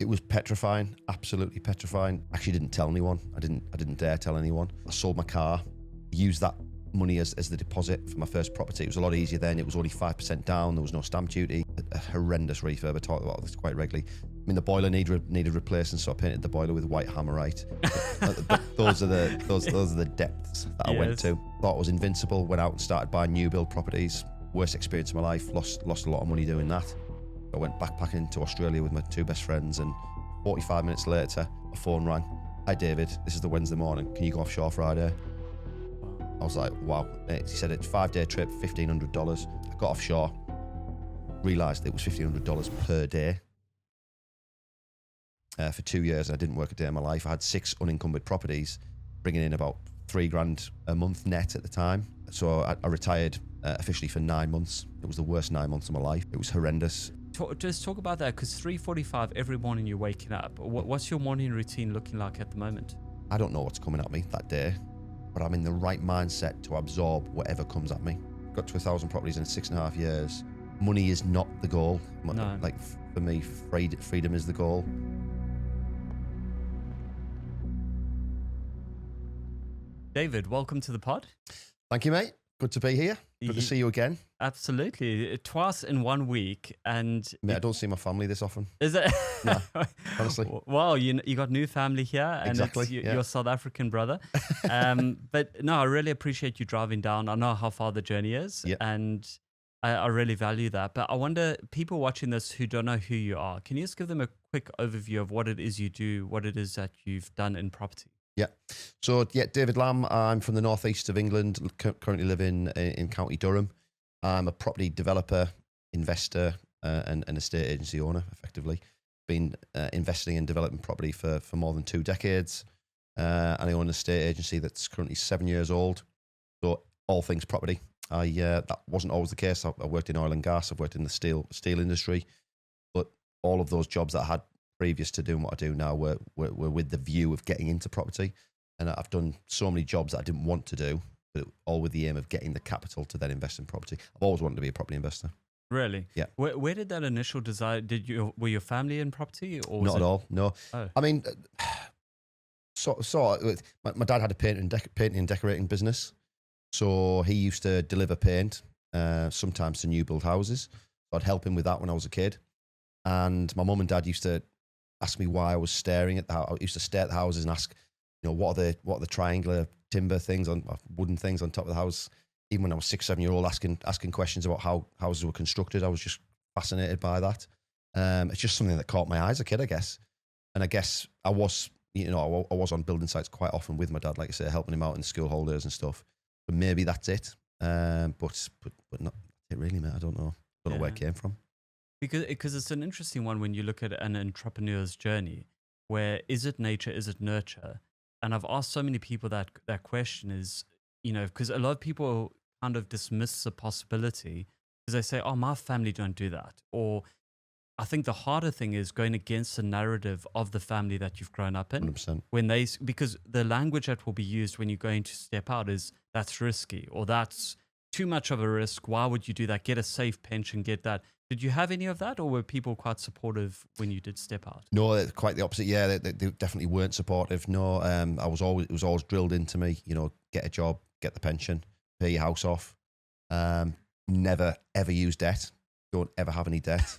It was petrifying, absolutely petrifying. Actually didn't tell anyone. I didn't dare tell anyone. I sold my car, used that money as the deposit for my first property. It was a lot easier then. It was only 5% down. There was no stamp duty. A horrendous refurb. I talk about this quite regularly. I mean, the boiler needed replacing, so I painted the boiler with white hammerite. Those are the depths that I went to. Thought I was invincible. Went out and started buying new build properties. Worst experience of my life. Lost a lot of money doing that. I went backpacking to Australia with my two best friends, and 45 minutes later, a phone rang. Hi David, this is the Wednesday morning. Can you go offshore Friday? I was like, wow. He said it's a 5-day trip, $1,500. I got offshore, realised it was $1,500 per day. For 2 years, I didn't work a day in my life. I had 6 unencumbered properties, bringing in about $3,000 a month net at the time. So I retired officially for 9 months. It was the worst 9 months of my life. It was horrendous. Just talk about that, because 3:45 every morning you're waking up. What's your morning routine looking like at the moment? I don't know what's coming at me that day, but I'm in the right mindset to absorb whatever comes at me. Got to 1,000 properties in 6.5 years. Money is not the goal. No. Like for me, freedom is the goal. David, welcome to the pod. Thank you, mate. Good to be here. Good to see you again. Absolutely. Twice in 1 week. And Mate, I don't see my family this often. is it? No, honestly. Well, you got new family here, and Exactly, it's yeah. your South African brother. But no, I really appreciate you driving down. I know how far the journey is, Yeah. and I really value that. But I wonder, people watching this who don't know who you are, can you just give them a quick overview of what it is you do, what it is that you've done in property? Yeah. So, yeah, David Lamb. I'm from the northeast of England, currently living in County Durham. I'm a property developer, investor, and an estate agency owner, effectively. Been investing in developing property for more than 2 decades. And I own an estate agency that's currently 7 years old. So, all things property. That wasn't always the case. I worked in oil and gas. I've worked in the steel industry. But all of those jobs that I had previous to doing what I do now were with the view of getting into property. And I've done so many jobs that I didn't want to do, but all with the aim of getting the capital to then invest in property. I've always wanted to be a property investor. Really? Yeah. Where did that initial desire? Were your family in property, or was Not at all. No. Oh. I mean, my dad had a painting and decorating business, so he used to deliver paint, sometimes to new build houses. So I'd help him with that when I was a kid. And my mum and dad used to ask me why I was staring at the house. I used to stare at the houses and ask, what are the triangular timber things wooden things on top of the house. Even when I was 6, 7 year old, asking questions about how houses were constructed, I was just fascinated by that. It's just something that caught my eye as a kid, I guess. And I guess I was, I was on building sites quite often with my dad, like I say, helping him out in the school holidays and stuff. But maybe that's it. But not it really, mate. I don't know. Where it came from. Because it's an interesting one when you look at an entrepreneur's journey, where is it nature, is it nurture? And I've asked so many people that question is, because a lot of people kind of dismiss the possibility because they say, oh, my family don't do that. Or I think the harder thing is going against the narrative of the family that you've grown up in. 100%. Because the language that will be used when you're going to step out is that's risky, or that's too much of a risk. Why would you do that? Get a safe pension, get that. Did you have any of that, or were people quite supportive when you did step out? No, quite the opposite. Yeah, they definitely weren't supportive. No, it was always drilled into me. Get a job, get the pension, pay your house off. Never ever use debt. Don't ever have any debt.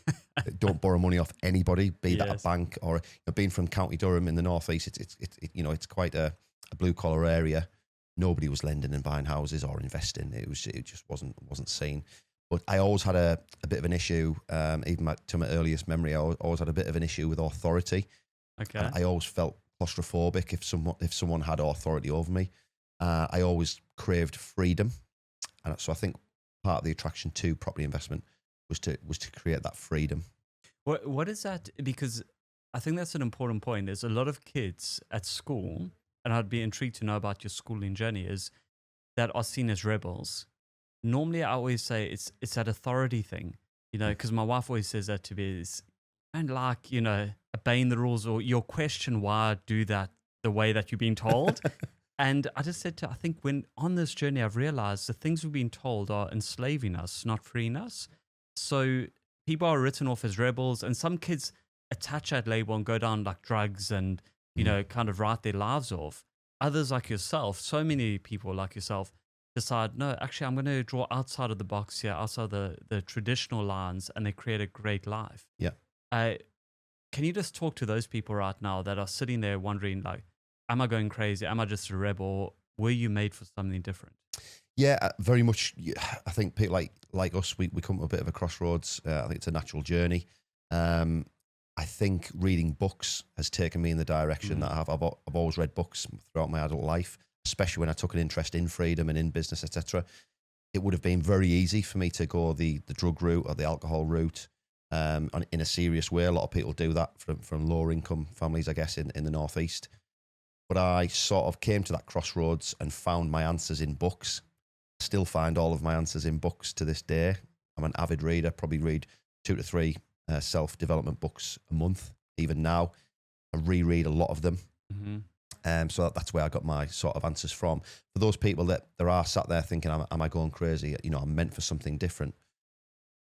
Don't borrow money off anybody, be that a bank or being from County Durham in the northeast. It's quite a blue collar area. Nobody was lending and buying houses or investing. It just wasn't seen. But I always had a bit of an issue, even to my earliest memory. I always had a bit of an issue with authority. Okay. And I always felt claustrophobic if someone had authority over me. I always craved freedom, and so I think part of the attraction to property investment was to create that freedom. What is that? Because I think that's an important point. There's a lot of kids at school, and I'd be intrigued to know about your schooling journey, is that are seen as rebels. Normally, I always say it's that authority thing, because my wife always says that to me is, don't like, obeying the rules, or you'll question why I do that the way that you're being told. And I just said I think when on this journey, I've realized the things we've been told are enslaving us, not freeing us. So people are written off as rebels, and some kids, attach that label and go down like drugs and, kind of write their lives off. Others like yourself, so many people like yourself decide, no, actually, I'm going to draw outside of the box here, outside the traditional lines, and they create a great life. Yeah. Can you just talk to those people right now that are sitting there wondering, like, am I going crazy? Am I just a rebel? Were you made for something different? Yeah, very much. I think people like us, we come to a bit of a crossroads. I think it's a natural journey. I think reading books has taken me in the direction that I've always read books throughout my adult life, especially when I took an interest in freedom and in business, etc. It would have been very easy for me to go the drug route or the alcohol route in a serious way. A lot of people do that from lower income families, I guess, in the Northeast. But I sort of came to that crossroads and found my answers in books. Still find all of my answers in books to this day. I'm an avid reader, probably read 2 to 3 self-development books a month. Even now, I reread a lot of them. So that's where I got my sort of answers from. For those people that there are sat there thinking, am I going crazy? I'm meant for something different.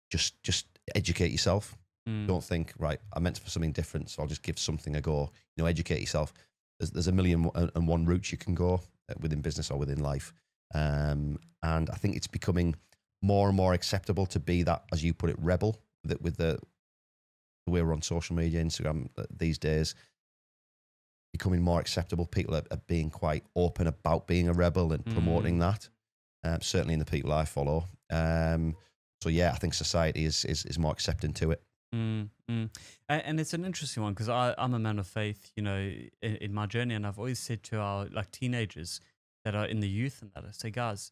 Just educate yourself. Don't think, right, I'm meant for something different, so I'll just give something a go. Educate yourself. There's a million and one routes you can go within business or within life. And I think it's becoming more and more acceptable to be that, as you put it, rebel, that with the way we're on social media, Instagram these days, becoming more acceptable. People are being quite open about being a rebel and promoting that. Certainly in the people I follow. So yeah, I think society is more accepting to it. And it's an interesting one because I'm a man of faith, in my journey, and I've always said to our teenagers that are in the youth and that I say, guys,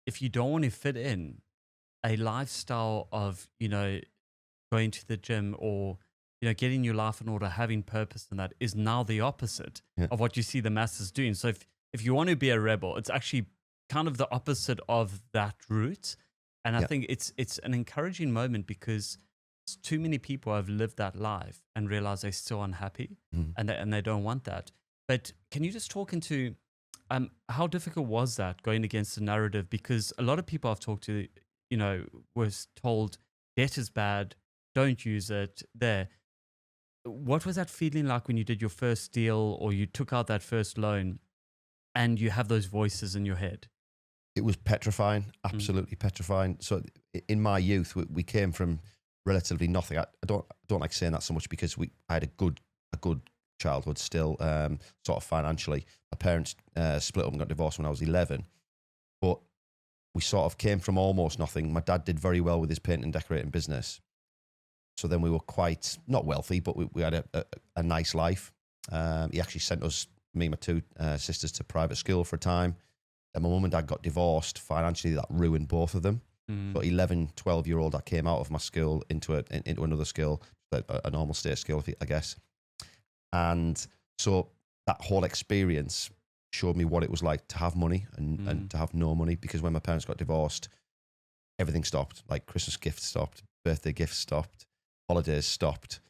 if you don't want to fit in a lifestyle of going to the gym or getting your life in order, having purpose, and that is now the opposite of what you see the masses doing. So if you want to be a rebel, it's actually kind of the opposite of that route. And I think it's an encouraging moment because too many people have lived that life and realize they're still unhappy and they don't want that. But can you just talk into how difficult was that going against the narrative? Because a lot of people I've talked to, was told debt is bad, don't use it there. What was that feeling like when you did your first deal or you took out that first loan and you have those voices in your head? It was petrifying, absolutely petrifying. So in my youth, we came from relatively nothing. I don't like saying that so much because I had a good childhood still, sort of financially. My parents split up and got divorced when I was 11, but we sort of came from almost nothing. My dad did very well with his painting and decorating business. So then we were quite, not wealthy, but we had a nice life. He actually sent us, me and my 2 sisters, to private school for a time. And my mum and dad got divorced. Financially, that ruined both of them. So 11, 12-year-old, I came out of my school into another school, a normal state school, I guess. And so that whole experience showed me what it was like to have money and to have no money, because when my parents got divorced, everything stopped. Like Christmas gifts stopped, birthday gifts stopped, holidays stopped.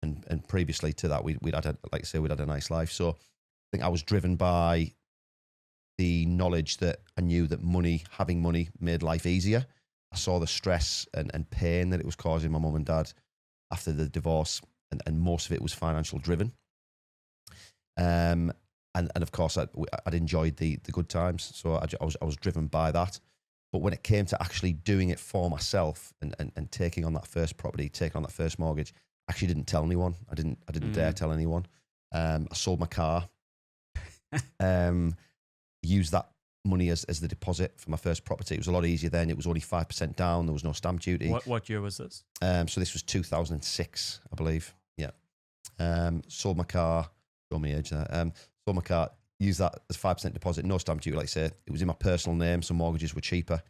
And previously to that, we'd had a nice life. So I think I was driven by the knowledge that I knew that having money made life easier. I saw the stress and pain that it was causing my mum and dad after the divorce, and most of it was financial driven. And of course, I'd enjoyed the good times, so I was driven by that. But when it came to actually doing it for myself and taking on that first property, taking on that first mortgage, I actually didn't tell anyone. I didn't dare tell anyone. I sold my car. Used that money as the deposit for my first property. It was a lot easier then. It was only 5% down. There was no stamp duty. What year was this? So this was 2006, I believe. Yeah. Sold my car. Show me age there. Sold my car. Used that as 5% deposit. No stamp duty, like I say. It was in my personal name, so mortgages were cheaper.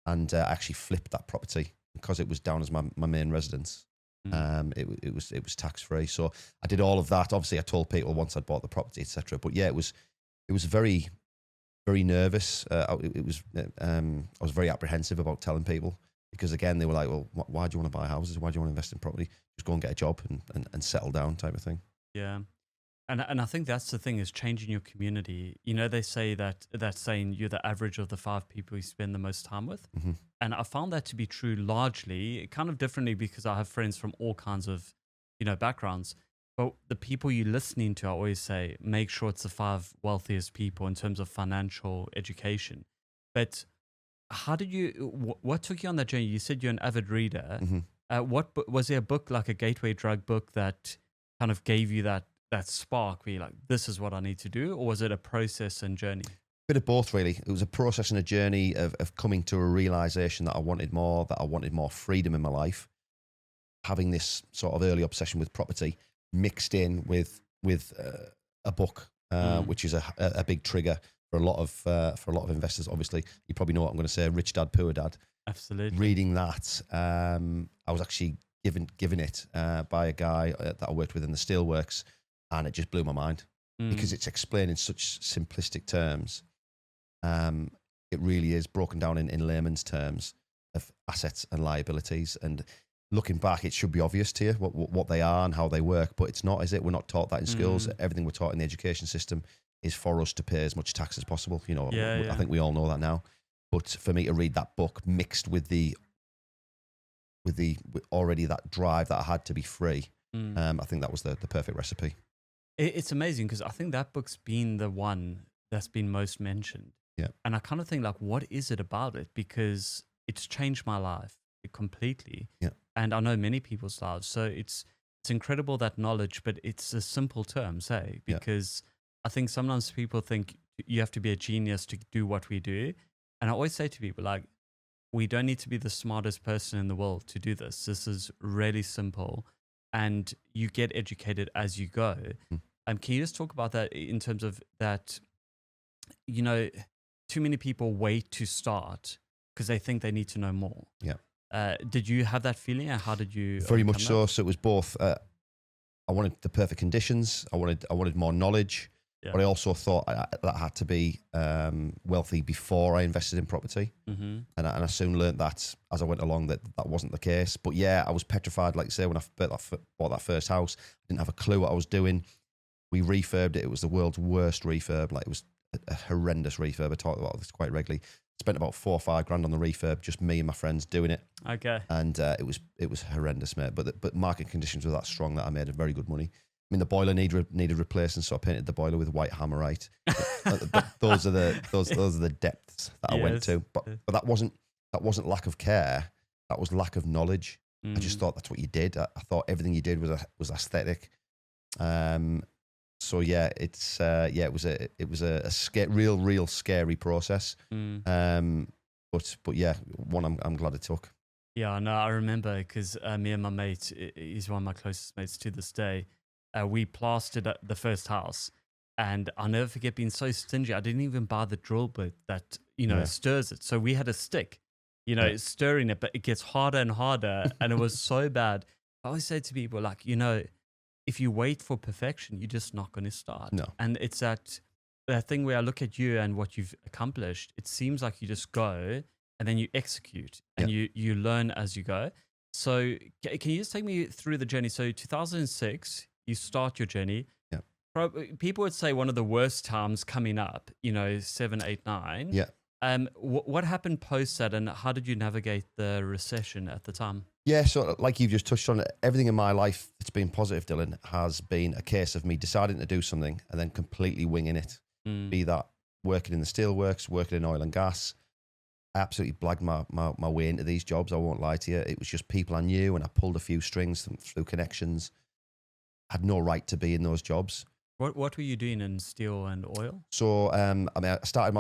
And I actually flipped that property because it was down as my main residence. It was tax free. So I did all of that. Obviously, I told people once I'd bought the property, etc. But yeah, it was very, very nervous. I was very apprehensive about telling people because, again, they were like, well, why do you want to buy houses? Why do you want to invest in property? Just go and get a job and settle down, type of thing. Yeah. And I think that's the thing, is changing your community. They say that saying you're the average of the 5 people you spend the most time with. And I found that to be true largely, kind of differently, because I have friends from all kinds of backgrounds. But the people you're listening to, I always say, make sure it's the 5 wealthiest people in terms of financial education. But how did you, what took you on that journey? You said you're an avid reader. Hmm. Was there a book, like a gateway drug book, that kind of gave you that spark where you're like, this is what I need to do? Or was it a process and journey? Bit of both, really. It was a process and a journey of coming to a realization that I wanted more freedom in my life. Having this sort of early obsession with property mixed in with a book, which is a big trigger for a lot of investors. Obviously, you probably know what I'm going to say: Rich Dad, Poor Dad. Absolutely. Reading that, I was actually given it by a guy that I worked with in the steelworks, and it just blew my mind because it's explained in such simplistic terms. It really is broken down in layman's terms of assets and liabilities. And looking back, it should be obvious to you what they are and how they work, but it's not, is it? We're not taught that in schools. Everything we're taught in the education system is for us to pay as much tax as possible. I think we all know that now. But for me to read that book mixed with already that drive that I had to be free, I think that was the perfect recipe. It's amazing because I think that book's been the one that's been most mentioned. Yeah. And I kind of think, like, what is it about it? Because it's changed my life completely. Yeah. And I know many people's lives. So it's incredible, that knowledge, but it's a simple terms, hey? Because I think sometimes people think you have to be a genius to do what we do. And I always say to people, like, we don't need to be the smartest person in the world to do this. This is really simple. And you get educated as you go. Can you just talk about that in terms of that, too many people wait to start because they think they need to know more. Yeah. Did you have that feeling, or how did you? Very much so. So it was both. I wanted the perfect conditions. I wanted more knowledge, but I also thought that I had to be wealthy before I invested in property. And I soon learned that as I went along that wasn't the case. But yeah, I was petrified. Like I say, when I bought that first house, I didn't have a clue what I was doing. We refurbed it. It was the world's worst refurb. Like, it was a horrendous refurb. I talk about this quite regularly. Spent about 4 or 5 grand on the refurb, just me and my friends doing it. Okay. And it was horrendous, mate. But market conditions were that strong that I made very good money. I mean, the boiler needed replacing, so I painted the boiler with white hammerite. But those are the depths that I went to. But that wasn't lack of care. That was lack of knowledge. I just thought that's what you did. I thought everything you did was aesthetic. So yeah, it was a real scary process. But yeah, one I'm glad it took. Yeah, no, I remember because me and my mate, he's one of my closest mates to this day. We plastered the first house, and I'll never forget being so stingy. I didn't even buy the drill bit that stirs it. So we had a stick, stirring it, but it gets harder and harder, and it was so bad. I always say to people, like, if you wait for perfection, you're just not going to start. No. And it's that thing where I look at you and what you've accomplished. It seems like you just go and then you execute and you learn as you go. So can you just take me through the journey? So 2006, you start your journey. Yeah. People would say one of the worst times coming up, 7, 8, 9. Yeah. What happened post that, and how did you navigate the recession at the time? Yeah, so like you've just touched on, everything in my life that's been positive, Dylan, has been a case of me deciding to do something and then completely winging it. Be that working in the steelworks, working in oil and gas. I absolutely blagged my way into these jobs, I won't lie to you. It was just people I knew, and I pulled a few strings through connections. I had no right to be in those jobs. What were you doing in steel and oil? So, I started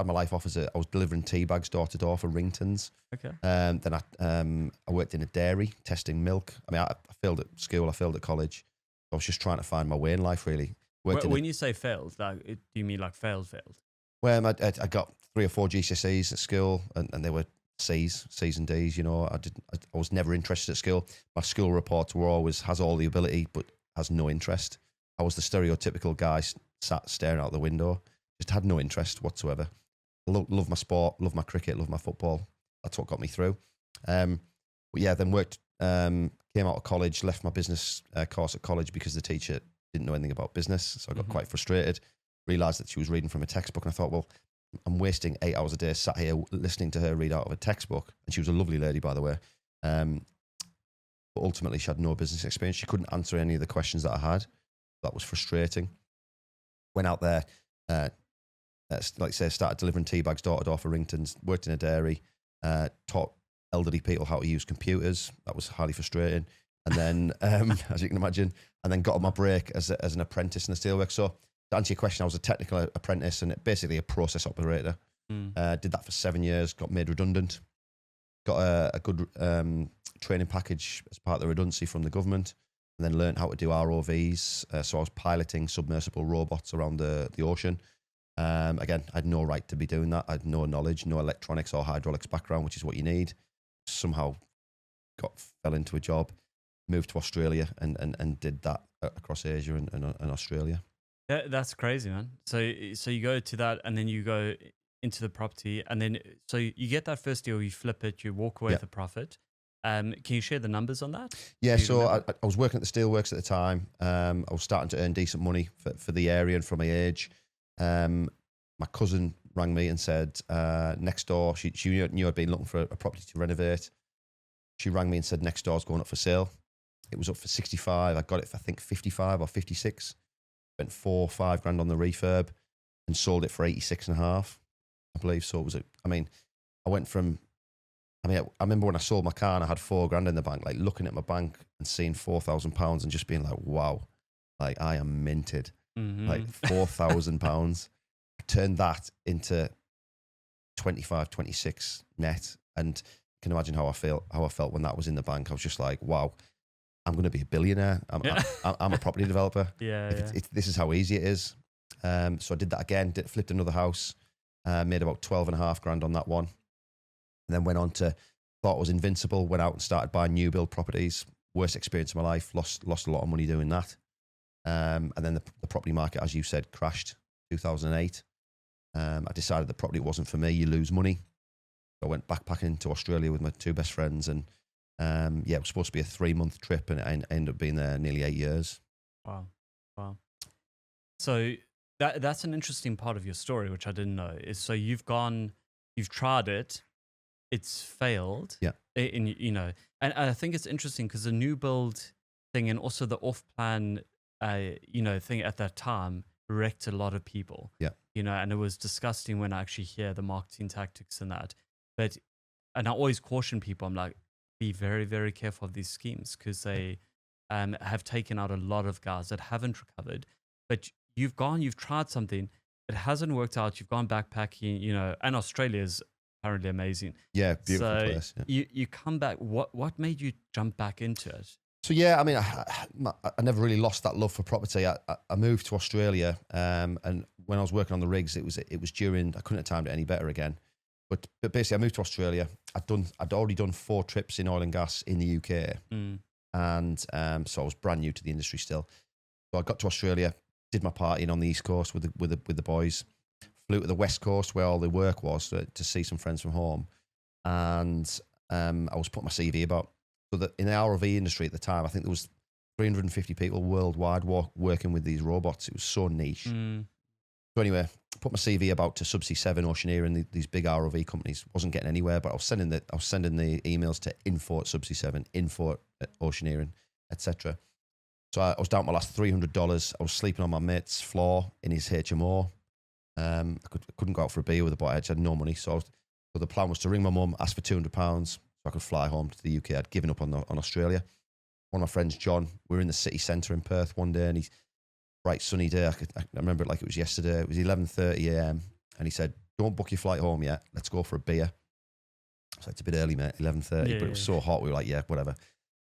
my life off I was delivering teabags door to door for Ringtons. Okay. Then I worked in a dairy testing milk. I failed at school. I failed at college. I was just trying to find my way in life, really. When you say failed, do you mean like failed? Well, I got 3 or 4 GCSEs at school, and they were C's and D's. I was never interested at school. My school reports were always has all the ability but has no interest. I was the stereotypical guy sat staring out the window. Just had no interest whatsoever. Love my sport, love my cricket, love my football. That's what got me through. But yeah, then worked, came out of college, left my business course at college because the teacher didn't know anything about business. So I got quite frustrated, realised that she was reading from a textbook, and I thought, well, I'm wasting 8 hours a day sat here listening to her read out of a textbook. And she was a lovely lady, by the way. but ultimately she had no business experience. She couldn't answer any of the questions that I had. That was frustrating. Went out there, like I say, started delivering tea bags door to door for Ringtons, worked in a dairy, taught elderly people how to use computers. That was highly frustrating. And then, as you can imagine, and then got on my break as an apprentice in the steelworks. So to answer your question, I was a technical apprentice and basically a process operator. Did that for 7 years, got made redundant, got a good training package as part of the redundancy from the government, and then learned how to do ROVs. So I was piloting submersible robots around the ocean. Again, I had no right to be doing that. I had no knowledge, no electronics or hydraulics background, which is what you need. Somehow fell into a job, moved to Australia and did that across Asia and Australia. That's crazy, man. So you go to that, and then you go into the property, and then so you get that first deal, you flip it, you walk away with a profit. Can you share the numbers on that? Yeah, so I was working at the steelworks at the time. I was starting to earn decent money for the area and for my age. My cousin rang me and said, next door, she knew I'd been looking for a property to renovate. She rang me and said, next door's going up for sale. It was up for 65. I got it for, I think, 55 or 56. Spent 4 or 5 grand on the refurb and sold it for 86 and a half, I believe. So it was, I went from, I remember when I sold my car and I had 4 grand in the bank, like looking at my bank and seeing £4,000 and just being like, wow, like I am minted. Like £4,000. I turned that into 25, 26 net. And you can imagine how I felt when that was in the bank. I was just like, wow, I'm going to be a billionaire. I'm a property developer. This is how easy it is. So I did that again, flipped another house, made about 12 and a half grand on that one. And then went on to, thought I was invincible, went out and started buying new build properties. Worst experience of my life, lost a lot of money doing that. And then the property market, as you said, crashed 2008. I decided the property wasn't for me. You lose money. I went backpacking to Australia with my 2 best friends, and it was supposed to be a 3-month trip, and I ended up being there nearly 8 years. Wow. So that's an interesting part of your story, which I didn't know. Is so you've tried it, it's failed. Yeah. And I think it's interesting because the new build thing and also the off plan, thing at that time wrecked a lot of people. Yeah. And it was disgusting when I actually hear the marketing tactics and that. And I always caution people, I'm like, be very, very careful of these schemes because they have taken out a lot of guys that haven't recovered. But you've tried something, it hasn't worked out. You've gone backpacking, and Australia is apparently amazing. Yeah, beautiful place. Yeah. You come back. What made you jump back into it? So yeah, I never really lost that love for property. I moved to Australia, and when I was working on the rigs, it was during, I couldn't have timed it any better again. But basically, I moved to Australia. I'd already done 4 trips in oil and gas in the UK, and so I was brand new to the industry still. So I got to Australia, did my partying on the East Coast with the boys, flew to the West Coast where all the work was to see some friends from home, and I was putting my CV about. So that in the ROV industry at the time, I think there was 350 people worldwide working with these robots. It was so niche. So anyway, I put my CV about to Subsea 7, Oceaneering, these big ROV companies. Wasn't getting anywhere, but I was sending the emails to info at Subsea 7, info at Oceaneering, etc. So I was down to my last $300. I was sleeping on my mate's floor in his HMO. I couldn't go out for a beer with the boy. I had no money. So the plan was to ring my mum, ask for £200 so I could fly home to the UK. I'd given up on Australia. One of my friends, John, we were in the city centre in Perth one day, and he's bright sunny day. I remember it like it was yesterday. It was 11:30 a.m. and he said, "Don't book your flight home yet. Let's go for a beer." So it's a bit early, mate. 11:30, but it was so hot. We were like, "Yeah, whatever."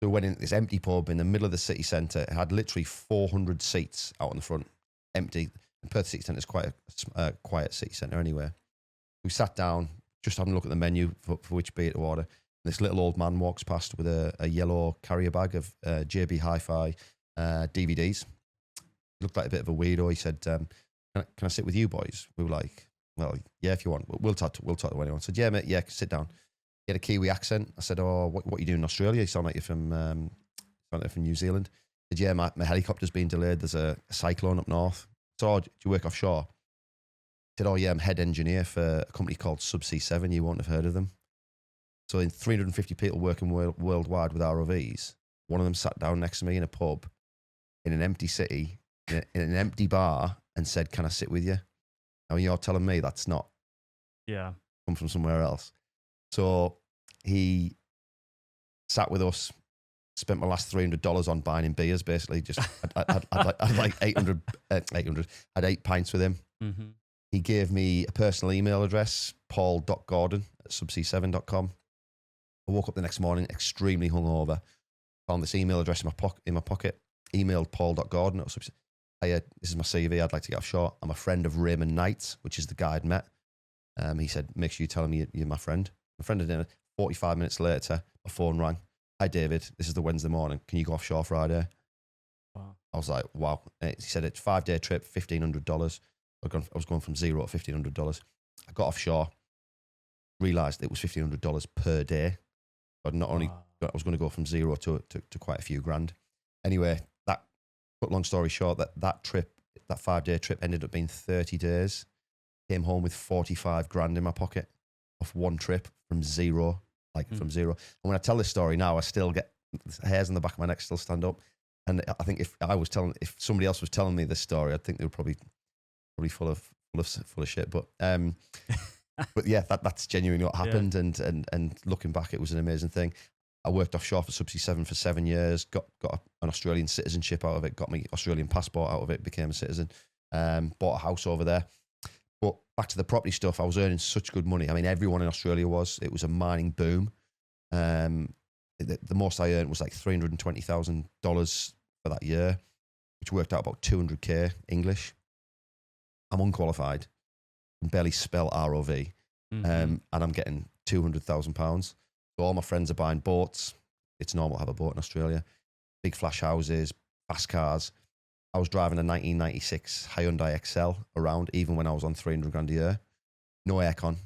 So we went in this empty pub in the middle of the city centre. It had literally 400 seats out on the front, empty. And Perth city centre is quite a quiet city centre anyway. We sat down, just having a look at the menu for which beer to order. This little old man walks past with a yellow carrier bag of JB Hi-Fi DVDs. He looked like a bit of a weirdo. He said, can I sit with you boys? We were like, well, yeah, if you want. We'll talk to anyone. I said, yeah, mate, yeah, sit down. He had a Kiwi accent. I said, oh, what are you doing in Australia? You sound like you're from New Zealand. He said, yeah, my helicopter's been delayed. There's a cyclone up north. So, oh, do you work offshore? He said, oh, yeah, I'm head engineer for a company called Subsea 7. You won't have heard of them. So in 350 people working worldwide with ROVs, one of them sat down next to me in a pub in an empty city, in an empty bar, and said, "Can I sit with you?" Now you're telling me that's not come from somewhere else. So he sat with us, spent my last $300 on buying him beers, basically. Just I'd like 800, had 8 pints with him. Mm-hmm. He gave me a personal email address, paul.gordon@subsea7.com. I woke up the next morning extremely hungover, found this email address in my pocket, emailed paul.gordon at Subsea. Hey, this is my CV, I'd like to get offshore. I'm a friend of Raymond Knight, which is the guy I'd met. He said, make sure you tell him you're my friend. My friend had dinner. 45 minutes later, my phone rang. Hi, David. This is the Wednesday morning. Can you go offshore Friday? Wow. I was like, wow. He said it's a 5-day trip, $1,500. I was going from $0 to $1,500. I got offshore, realised it was $1,500 per day. I'd not only, I was going to go from $0 to quite a few grand. Anyway, cut long story short, that trip, that 5-day trip ended up being 30 days. Came home with 45 grand in my pocket off one trip from zero. From zero. And when I tell this story now, I still get hairs on the back of my neck still stand up. And I think if somebody else was telling me this story, I'd think they were probably full of shit. But but yeah, that's genuinely what happened. Yeah. And looking back, it was an amazing thing. I worked offshore for Subsea 7 for 7 years. Got an Australian citizenship out of it. Got my Australian passport out of it. Became a citizen. Bought a house over there. But back to the property stuff, I was earning such good money. I mean, everyone in Australia was. It was a mining boom. The most I earned was like $320,000 for that year, which worked out about 200K English. I'm unqualified, can barely spell ROV, and I'm getting £200,000. So all my friends are buying boats. It's normal to have a boat in Australia. Big flash houses, fast cars. I was driving a 1996 Hyundai Excel around, even when I was on 300 grand a year. No aircon.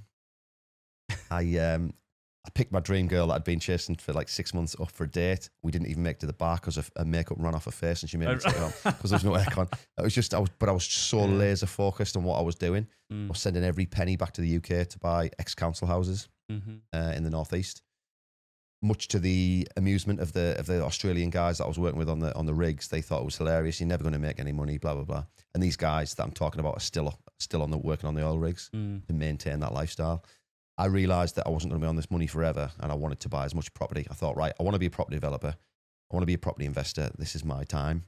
I picked my dream girl that I'd been chasing for like 6 months up for a date. We didn't even make it to the bar because her makeup ran off her face and she made me take it on because there was no aircon. It was just, I was so laser focused on what I was doing. I was sending every penny back to the UK to buy ex-council houses in the northeast. Much to the amusement of the Australian guys that I was working with on the rigs. They thought it was hilarious. You're never going to make any money, blah blah blah. And these guys that I'm talking about are still working on the oil rigs to maintain that lifestyle. I realised that I wasn't going to be on this money forever, and I wanted to buy as much property. I thought, right, I want to be a property developer. I want to be a property investor. This is my time.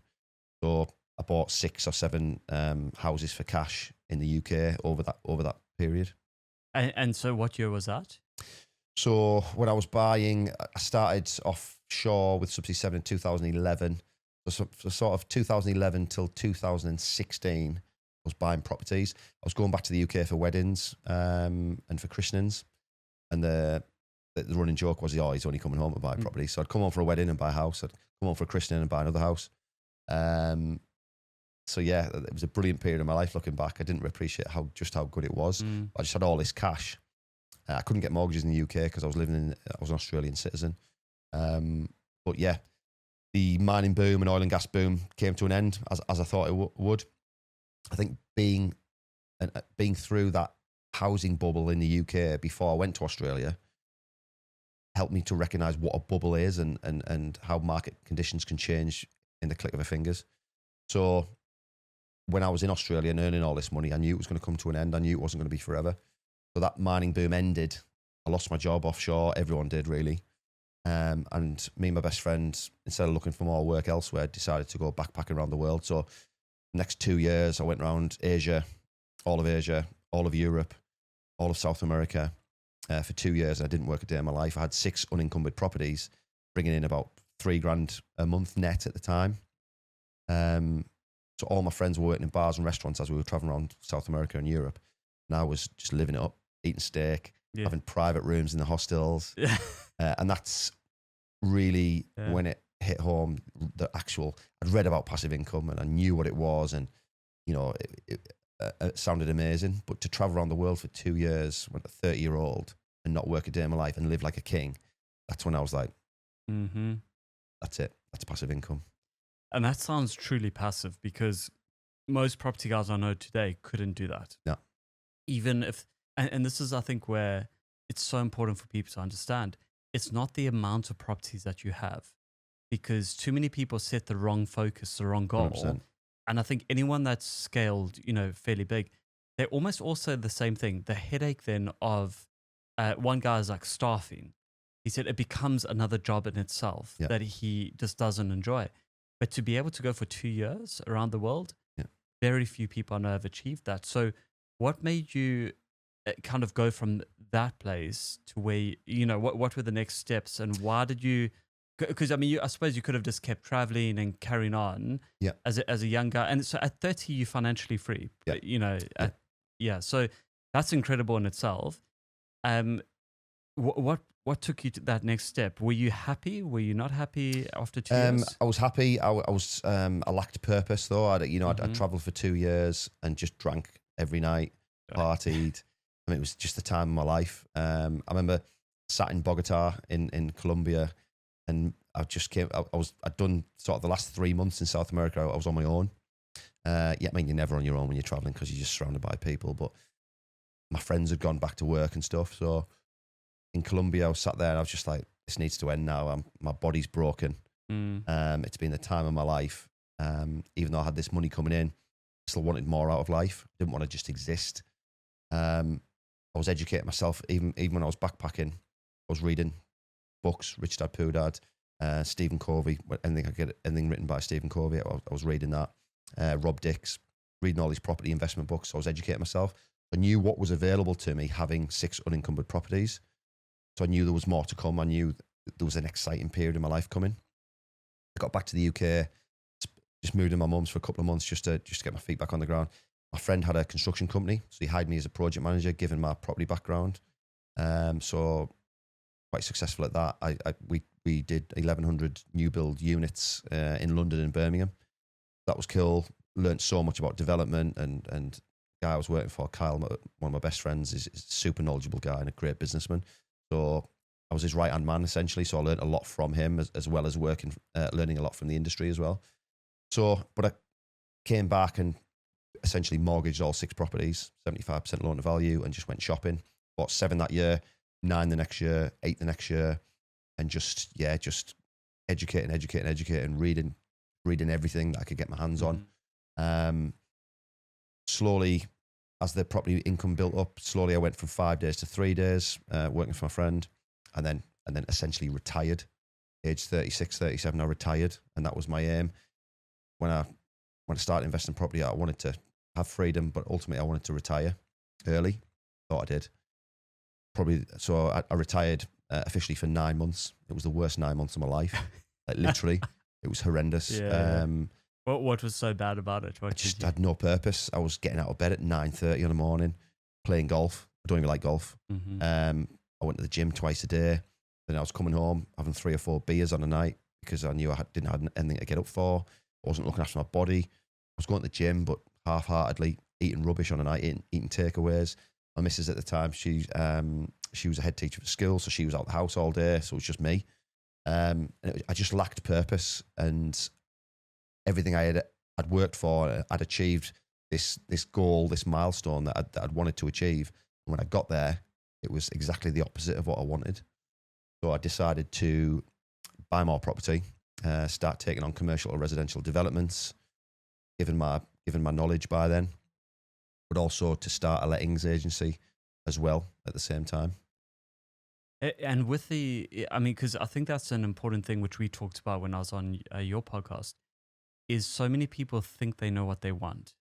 So I bought 6 or 7 houses for cash in the UK over that period. And so, what year was that? So when I was buying, I started offshore with Subsea 7 in 2011. So sort of 2011 till 2016, I was buying properties. I was going back to the UK for weddings and for christenings. And the running joke was, he's only coming home to buy property. So I'd come home for a wedding and buy a house. I'd come home for a christening and buy another house. So yeah, it was a brilliant period of my life looking back. I didn't appreciate how good it was. I just had all this cash. I couldn't get mortgages in the UK because I was an Australian citizen. But yeah, the mining boom and oil and gas boom came to an end as I thought it would. I think being through that housing bubble in the UK before I went to Australia helped me to recognise what a bubble is and how market conditions can change in the click of a fingers. So when I was in Australia and earning all this money, I knew it was going to come to an end. I knew it wasn't going to be forever. So that mining boom ended. I lost my job offshore. Everyone did, really. And me and my best friend, instead of looking for more work elsewhere, decided to go backpacking around the world. So the next 2 years, I went around Asia, all of Europe, all of South America for 2 years. I didn't work a day in my life. I had 6 unencumbered properties, bringing in about $3,000 a month net at the time. So all my friends were working in bars and restaurants as we were traveling around South America and Europe. And I was just living it up, eating steak, having private rooms in the hostels. And that's really when it hit home, I'd read about passive income and I knew what it was. And, you know, it sounded amazing. But to travel around the world for 2 years when a 30-year-old and not work a day in my life and live like a king, that's when I was like, that's it. That's passive income. And that sounds truly passive because most property guys I know today couldn't do that. No. Even if, and this is, I think, where it's so important for people to understand, it's not the amount of properties that you have. because too many people set the wrong focus, the wrong goal. 100%. And I think anyone that's scaled, fairly big, they're almost also the same thing. The headache then of one guy is like staffing. He said it becomes another job in itself Yeah. that he just doesn't enjoy. But to be able to go for 2 years around the world, very few people I know have achieved that. So what made you kind of go from that place to where, what were the next steps, and why did you, because I mean, I suppose you could have just kept traveling and carrying on as a young guy. And so at 30, you're financially free, so that's incredible in itself. What took you to that next step? Were you happy? Were you not happy after 2 years? I was happy. I lacked purpose though. I'd traveled for 2 years and just drank every night, partied. I mean, it was just the time of my life. I remember sat in Bogota in Colombia, and I just I'd done sort of the last 3 months in South America. I was on my own. I mean, you're never on your own when you're traveling because you're just surrounded by people. But my friends had gone back to work and stuff. So in Colombia, I was sat there and I was just like, this needs to end now. My body's broken. It's been the time of my life. Even though I had this money coming in, I still wanted more out of life. I didn't want to just exist. I was educating myself. Even when I was backpacking, I was reading books, Rich Dad, Poor Dad, Stephen Covey. Anything written by Stephen Covey, I was reading that. Rob Dix, reading all these property investment books. So I was educating myself. I knew what was available to me having 6 unencumbered properties. So I knew there was more to come. I knew there was an exciting period in my life coming. I got back to the UK, just moved in my mum's for a couple of months just to get my feet back on the ground. My friend had a construction company, so he hired me as a project manager, given my property background. So quite successful at that. We did 1,100 new build units in London and Birmingham. That was cool. Learned so much about development, and the guy I was working for, Kyle, one of my best friends, is a super knowledgeable guy and a great businessman. So I was his right-hand man, essentially. So I learned a lot from him, as well as learning a lot from the industry as well. So, but I came back and essentially mortgaged all 6 properties, 75% loan to value, and just went shopping. Bought 7 that year, 9 the next year, 8 the next year, and just educating, reading everything that I could get my hands on. Slowly, as the property income built up, slowly I went from 5 days to 3 days, working for my friend, and then essentially retired. Age 36, 37, I retired, and that was my aim. When I started investing in property, I wanted to have freedom, but ultimately I wanted to retire early. Thought I did. So I retired officially for 9 months. It was the worst 9 months of my life. Like literally, it was horrendous. What was so bad about it? I just had no purpose. I was getting out of bed at 9:30 in the morning, playing golf. I don't even like golf. I went to the gym twice a day. Then I was coming home, having 3 or 4 beers on a night because I knew I didn't have anything to get up for. I wasn't looking after my body. I was going to the gym, but half-heartedly eating rubbish on a night, eating takeaways. My missus at the time, she was a head teacher for school, so she was out the house all day, so it was just me. I just lacked purpose, and everything I'd worked for, I'd achieved this goal, this milestone that I'd wanted to achieve. And when I got there, it was exactly the opposite of what I wanted. So I decided to buy more property, start taking on commercial or residential developments, given my knowledge by then, but also to start a lettings agency as well at the same time. And with because I think that's an important thing which we talked about when I was on your podcast, is so many people think they know what they want.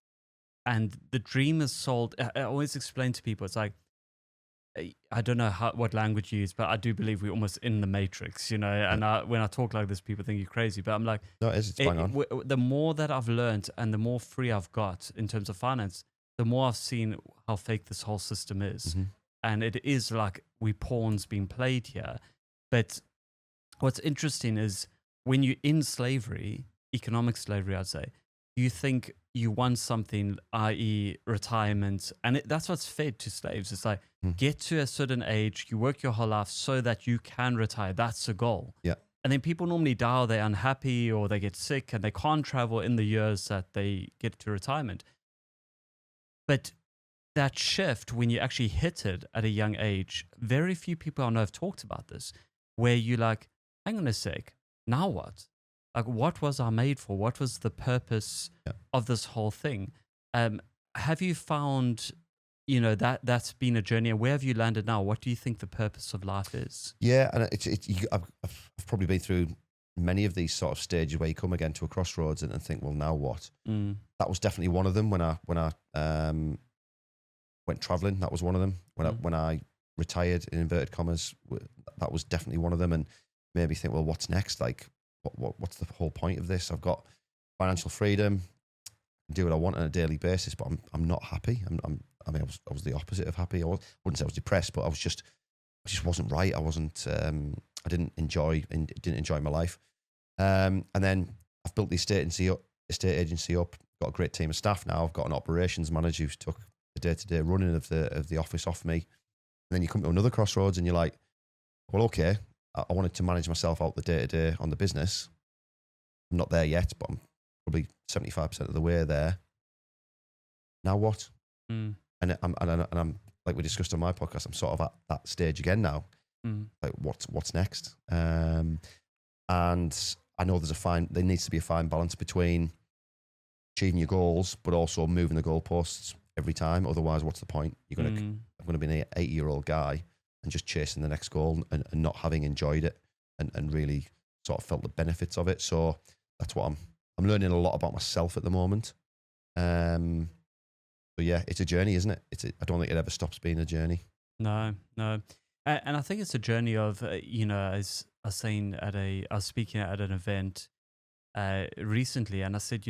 And the dream is sold. I always explain to people, it's like, I don't know what language you use, but I do believe we're almost in the matrix, And when I talk like this, people think you're crazy. But I'm like, no, it's bang on. The more that I've learned and the more free I've got in terms of finance, the more I've seen how fake this whole system is. And it is like we pawns being played here. But what's interesting is when you're in slavery, economic slavery, I'd say, you think you want something, i.e. retirement. And that's what's fed to slaves. It's like, get to a certain age, you work your whole life so that you can retire. That's the goal. Yeah. And then people normally die, or they're unhappy, or they get sick, and they can't travel in the years that they get to retirement. But that shift, when you actually hit it at a young age, very few people I know have talked about this, where you're like, hang on a sec, now what? Like, what was I made for? What was the purpose Yeah. of this whole thing? Have you found, that's been a journey, and where have you landed now? What do you think the purpose of life is? Yeah, and I've probably been through many of these sort of stages where you come again to a crossroads and think, well, now what? Mm. That was definitely one of them when I went traveling. That was one of them when I retired in inverted commas. That was definitely one of them, and made me think, well, what's next? Like, what's the whole point of this? I've got financial freedom, do what I want on a daily basis, but I'm not happy. I was the opposite of happy. Wouldn't say I was depressed, but I just wasn't right. I wasn't. I didn't enjoy my life. And then I've built the estate agency up. Got a great team of staff now. I've got an operations manager who's took the day-to-day running of the office off me. And then you come to another crossroads and you're like, well, okay, I wanted to manage myself out the day-to-day on the business. I'm not there yet, but I'm probably 75% of the way there. Now what? Mm. And I'm like we discussed on my podcast, I'm sort of at that stage again now. Like what's next? And I know there needs to be a fine balance between achieving your goals, but also moving the goalposts every time. Otherwise, what's the point? I'm going to be an 80-year-old guy and just chasing the next goal and not having enjoyed it and really sort of felt the benefits of it. So that's what I'm learning a lot about myself at the moment. But yeah, it's a journey, isn't it? I don't think it ever stops being a journey. No. And I think it's a journey of, as I was saying I was speaking at an event recently, and I said,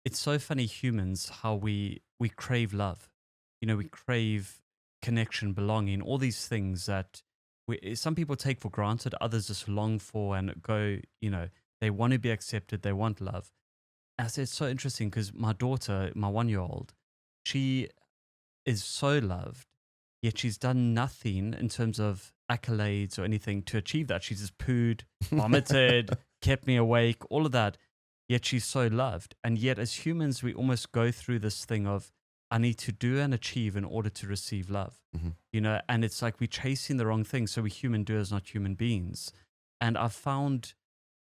it's so funny, humans, how we crave love. We crave connection, belonging, all these things that some people take for granted, others just long for and go, they want to be accepted, they want love. And I said, it's so interesting because my daughter, my 1-year-old, she is so loved, yet she's done nothing in terms of accolades or anything to achieve that. She's just pooed, vomited, kept me awake, all of that. Yet she's so loved. And yet as humans, we almost go through this thing of, I need to do and achieve in order to receive love, and it's like we're chasing the wrong thing. So we're human doers, not human beings. And I've found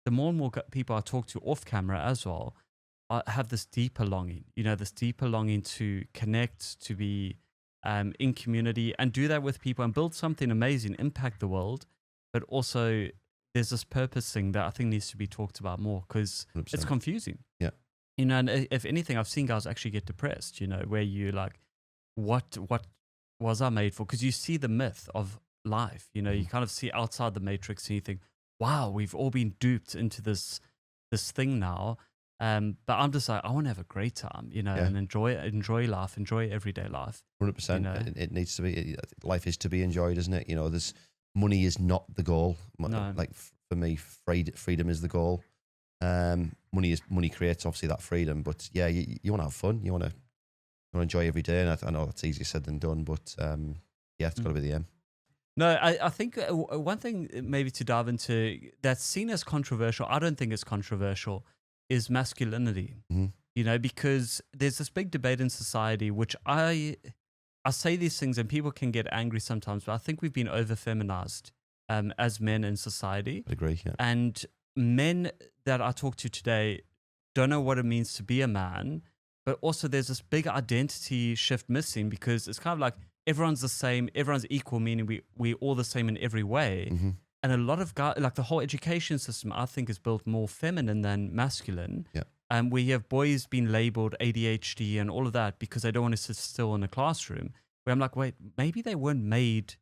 the more and more people I talk to off camera as well, have this deeper longing, this deeper longing to connect, to be in community and do that with people and build something amazing, impact the world. But also there's this purpose thing that I think needs to be talked about more because it's confusing. Yeah. And if anything, I've seen guys actually get depressed, where you like, what was I made for? Because you see the myth of life, you kind of see outside the matrix and you think, wow, we've all been duped into this thing now. But I'm just like, I want to have a great time, and enjoy life, enjoy everyday life. 100%. It needs to be. Life is to be enjoyed, isn't it? Money is not the goal. No. Like for me, freedom is the goal. Money creates obviously that freedom, but yeah, you want to have fun. You want to enjoy every day, and I know that's easier said than done, but yeah, it's got to be the aim. No, I think one thing maybe to dive into that's seen as controversial, I don't think it's controversial, is masculinity. Because there's this big debate in society, which I say these things and people can get angry sometimes, but I think we've been over feminized as men in society. I agree. Yeah. And men that I talk to today don't know what it means to be a man, but also there's this big identity shift missing because it's kind of like everyone's the same, everyone's equal, meaning we're all the same in every way. And a lot of guys, like the whole education system, I think is built more feminine than masculine. Yeah. And we have boys being labeled ADHD and all of that because they don't want to sit still in a classroom. Where I'm like, wait, maybe they weren't made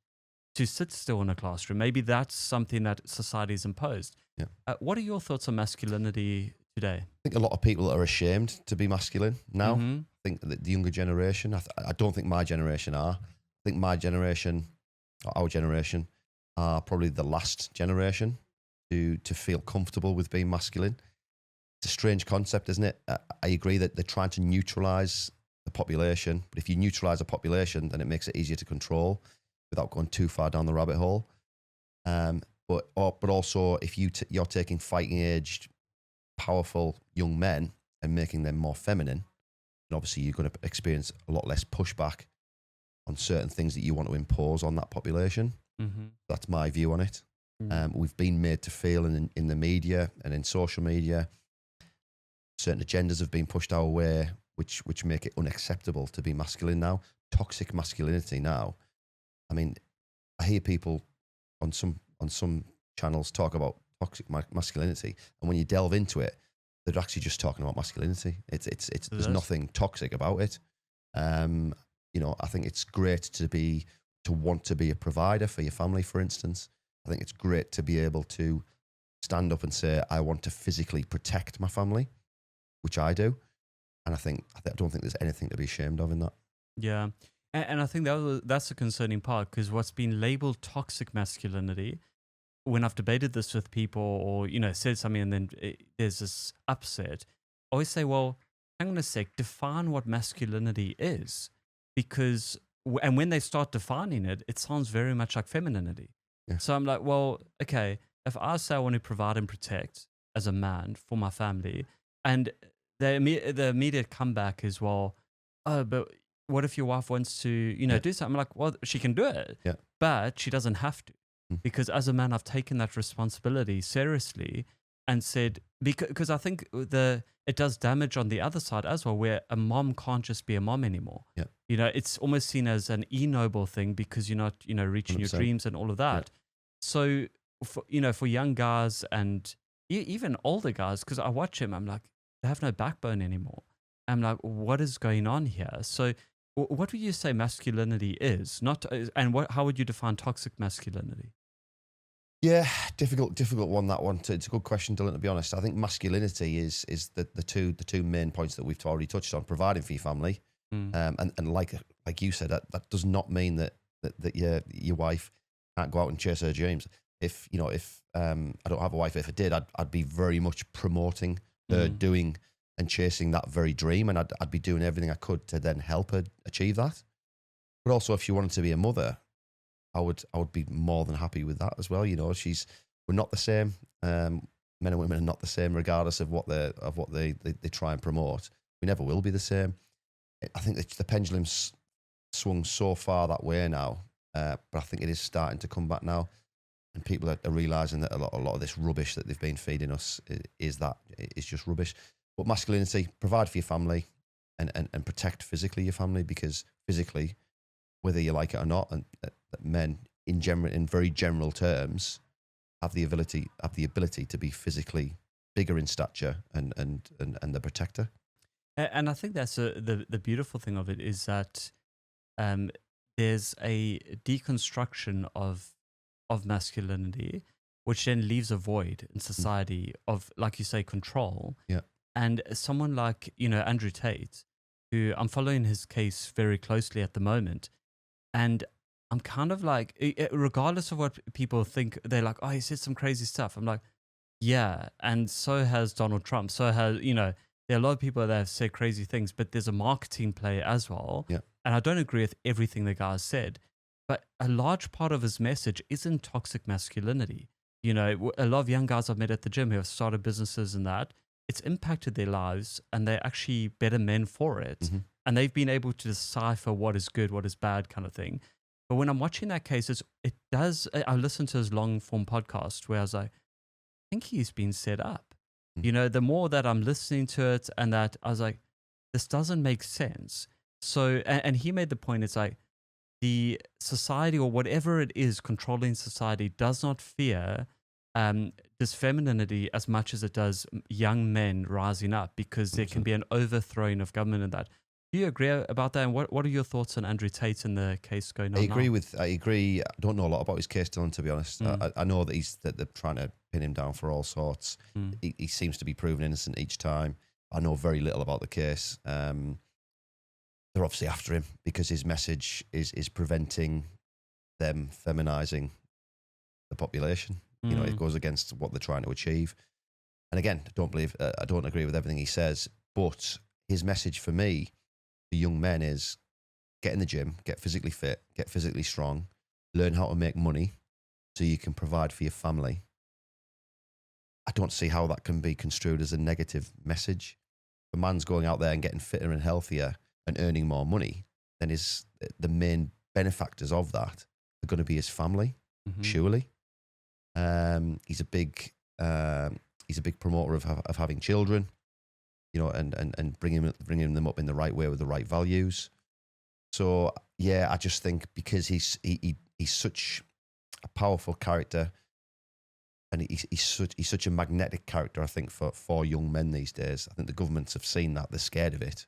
to sit still in a classroom. Maybe that's something that society has imposed. Yeah. What are your thoughts on masculinity today? I think a lot of people are ashamed to be masculine now. I think that the younger generation, I don't think my generation are. I think my generation, or our generation, are probably the last generation to feel comfortable with being masculine. It's a strange concept, isn't it? I agree that they're trying to neutralize the population, but if you neutralize a population, then it makes it easier to control without going too far down the rabbit hole. But also, if you're taking fighting-aged, powerful young men and making them more feminine, then obviously you're going to experience a lot less pushback on certain things that you want to impose on that population. That's my view on it. We've been made to feel in the media and in social media, certain agendas have been pushed our way, which make it unacceptable to be masculine now. Toxic masculinity now. I mean, I hear people on some channels talk about toxic masculinity, and when you delve into it, they're actually just talking about masculinity. It's there's nothing toxic about it. You know, I think it's great to want to be a provider for your family, for instance. I think it's great to be able to stand up and say, I want to physically protect my family, which I do. And I don't think there's anything to be ashamed of in that. Yeah. And I think that's a concerning part, because what's been labeled toxic masculinity, when I've debated this with people or, you know, said something and then there's this upset, I always say, well, hang on a sec, define what masculinity is. Because, and when they start defining it, it sounds very much like femininity. Yeah. So I'm like, well, okay, if I say I want to provide and protect as a man for my family, and the immediate comeback is, well, oh, but what if your wife wants to, you know, do something? I'm like, well, she can do it, but she doesn't have to. Because as a man, I've taken that responsibility seriously and said, because I think it does damage on the other side as well, where a mom can't just be a mom anymore. Yeah. You know, it's almost seen as an ignoble thing because you're not, you know, reaching 100%. Your dreams and all of that. Yeah. So, for young guys and even older guys, because I watch them, I'm like, they have no backbone anymore. I'm like, what is going on here? So, what would you say masculinity is? How would you define toxic masculinity? Yeah, difficult one. That one. It's a good question, Dylan. To be honest, I think masculinity is the two main points that we've already touched on: providing for your family, and like you said, that does not mean that your wife can't go out and chase her dreams. If I don't have a wife, if I did, I'd be very much promoting her doing and chasing that very dream, and I'd be doing everything I could to then help her achieve that. But also, if she wanted to be a mother, I would be more than happy with that as well. You know, we're not the same. Men and women are not the same, regardless of what they try and promote. We never will be the same. I think the pendulum's swung so far that way now, but I think it is starting to come back now, and people are realizing that a lot of this rubbish that they've been feeding us is just rubbish. But masculinity, provide for your family, and protect physically your family, because physically, whether you like it or not, and men in very general terms have the ability to be physically bigger in stature and the protector. And I think that's the beautiful thing of it is that there's a deconstruction of masculinity, which then leaves a void in society of, like you say, control. Yeah. And someone like, Andrew Tate, who I'm following his case very closely at the moment, and I'm kind of like, regardless of what people think, they're like, oh, he said some crazy stuff. I'm like, yeah, and so has Donald Trump. So has, there are a lot of people that have said crazy things, but there's a marketing play as well. Yeah. And I don't agree with everything the guy said, but a large part of his message isn't toxic masculinity. A lot of young guys I've met at the gym who have started businesses and that, it's impacted their lives, and they're actually better men for it. Mm-hmm. And they've been able to decipher what is good, what is bad, kind of thing. But when I'm watching that case, I listened to his long form podcast where I was like, I think he's been set up. Mm-hmm. The more that I'm listening to it, and that I was like, this doesn't make sense. So, and he made the point, it's like the society or whatever it is controlling society does not fear this femininity as much as it does young men rising up, because there can be an overthrowing of government in that. Do you agree about that? And what are your thoughts on Andrew Tate and the case going on? I agree. I don't know a lot about his case, Dylan, to be honest. I know that they're trying to pin him down for all sorts. He seems to be proven innocent each time. I know very little about the case. They're obviously after him because his message is preventing them feminizing the population. It goes against what they're trying to achieve. And again, I don't agree with everything he says, but his message for me, for young men, is get in the gym, get physically fit, get physically strong, learn how to make money so you can provide for your family. I don't see how that can be construed as a negative message. If a man's going out there and getting fitter and healthier and earning more money, then the main benefactors of that are going to be his family, surely. He's a big promoter of having children, and bringing them up in the right way with the right values. So yeah, I just think because he's such a powerful character, and he's such a magnetic character. I think for young men these days, I think the governments have seen that they're scared of it,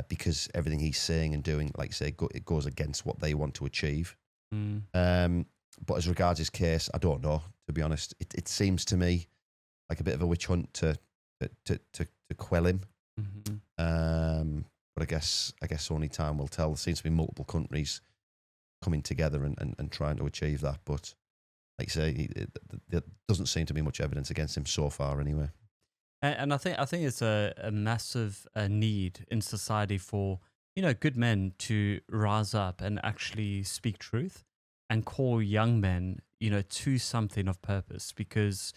because everything he's saying and doing, like you say, it goes against what they want to achieve. But as regards his case, I don't know, to be honest. It seems to me like a bit of a witch hunt to quell him. But I guess only time will tell. There seems to be multiple countries coming together and trying to achieve that. But like you say, there doesn't seem to be much evidence against him so far, anyway. And I think it's a massive need in society for good men to rise up and actually speak truth and call young men to something of purpose, because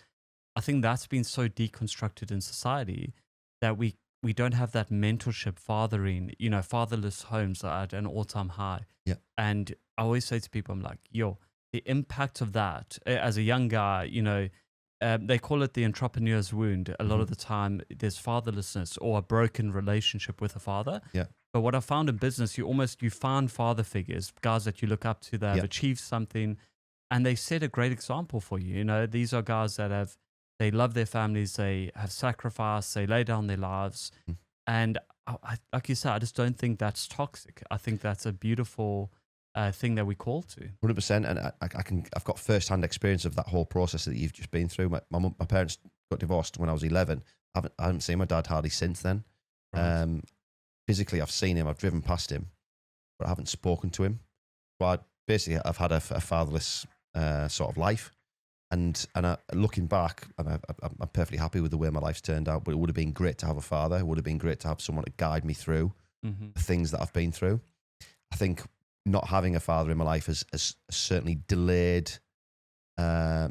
I think that's been so deconstructed in society that we don't have that mentorship, fathering. Fatherless homes are at an all-time high. Yeah. And I always say to people, I'm like, yo, the impact of that as a young guy, they call it the entrepreneur's wound. A lot of the time, there's fatherlessness or a broken relationship with a father. Yeah. But what I found in business, you find father figures, guys that you look up to, that have achieved something, and they set a great example for you. These are guys that they love their families, they have sacrificed, they lay down their lives, and like you said, I just don't think that's toxic. I think that's a beautiful thing that we call to. 100%, and I've got first-hand experience of that whole process that you've just been through. My parents got divorced when I was 11. I haven't seen my dad hardly since then. Right. Physically, I've seen him, I've driven past him, but I haven't spoken to him. But I've had a fatherless sort of life, and looking back, I'm perfectly happy with the way my life's turned out. But it would have been great to have a father. It would have been great to have someone to guide me through the things that I've been through. I think not having a father in my life has certainly delayed my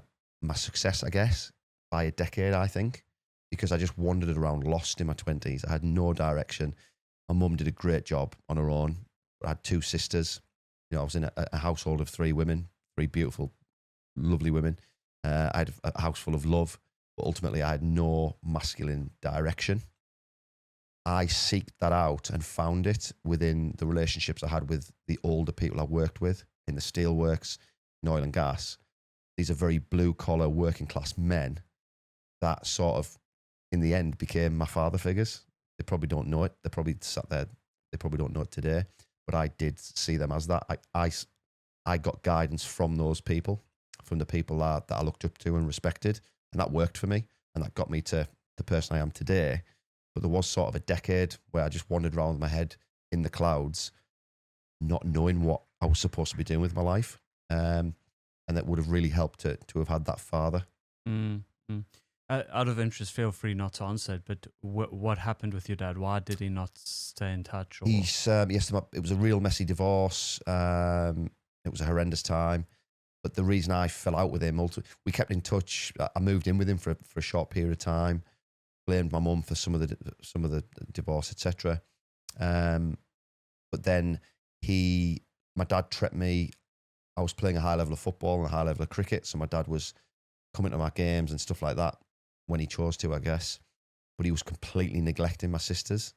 success, I guess, by a decade, I think, because I just wandered around lost in my 20s. I had no direction. My mum did a great job on her own. I had two sisters. I was in a household of three women, three beautiful, lovely women. I had a house full of love, but ultimately I had no masculine direction. I seeked that out and found it within the relationships I had with the older people I worked with in the steelworks, in oil and gas. These are very blue-collar, working-class men that sort of, in the end, became my father figures. They probably don't know it. They're probably sat there. They probably don't know it today. But I did see them as that. I got guidance from those people, from the people that I looked up to and respected. And that worked for me. And that got me to the person I am today. But there was sort of a decade where I just wandered around with my head in the clouds, not knowing what I was supposed to be doing with my life. And that would have really helped to have had that father. Out of interest, feel free not to answer it, but what happened with your dad? Why did he not stay in touch? Or? It was a real messy divorce. It was a horrendous time. But the reason I fell out with him, we kept in touch. I moved in with him for a short period of time. Blamed my mum for some of the divorce, etc. But then my dad treated me. I was playing a high level of football and a high level of cricket, so my dad was coming to my games and stuff like that when he chose to, I guess. But he was completely neglecting my sisters,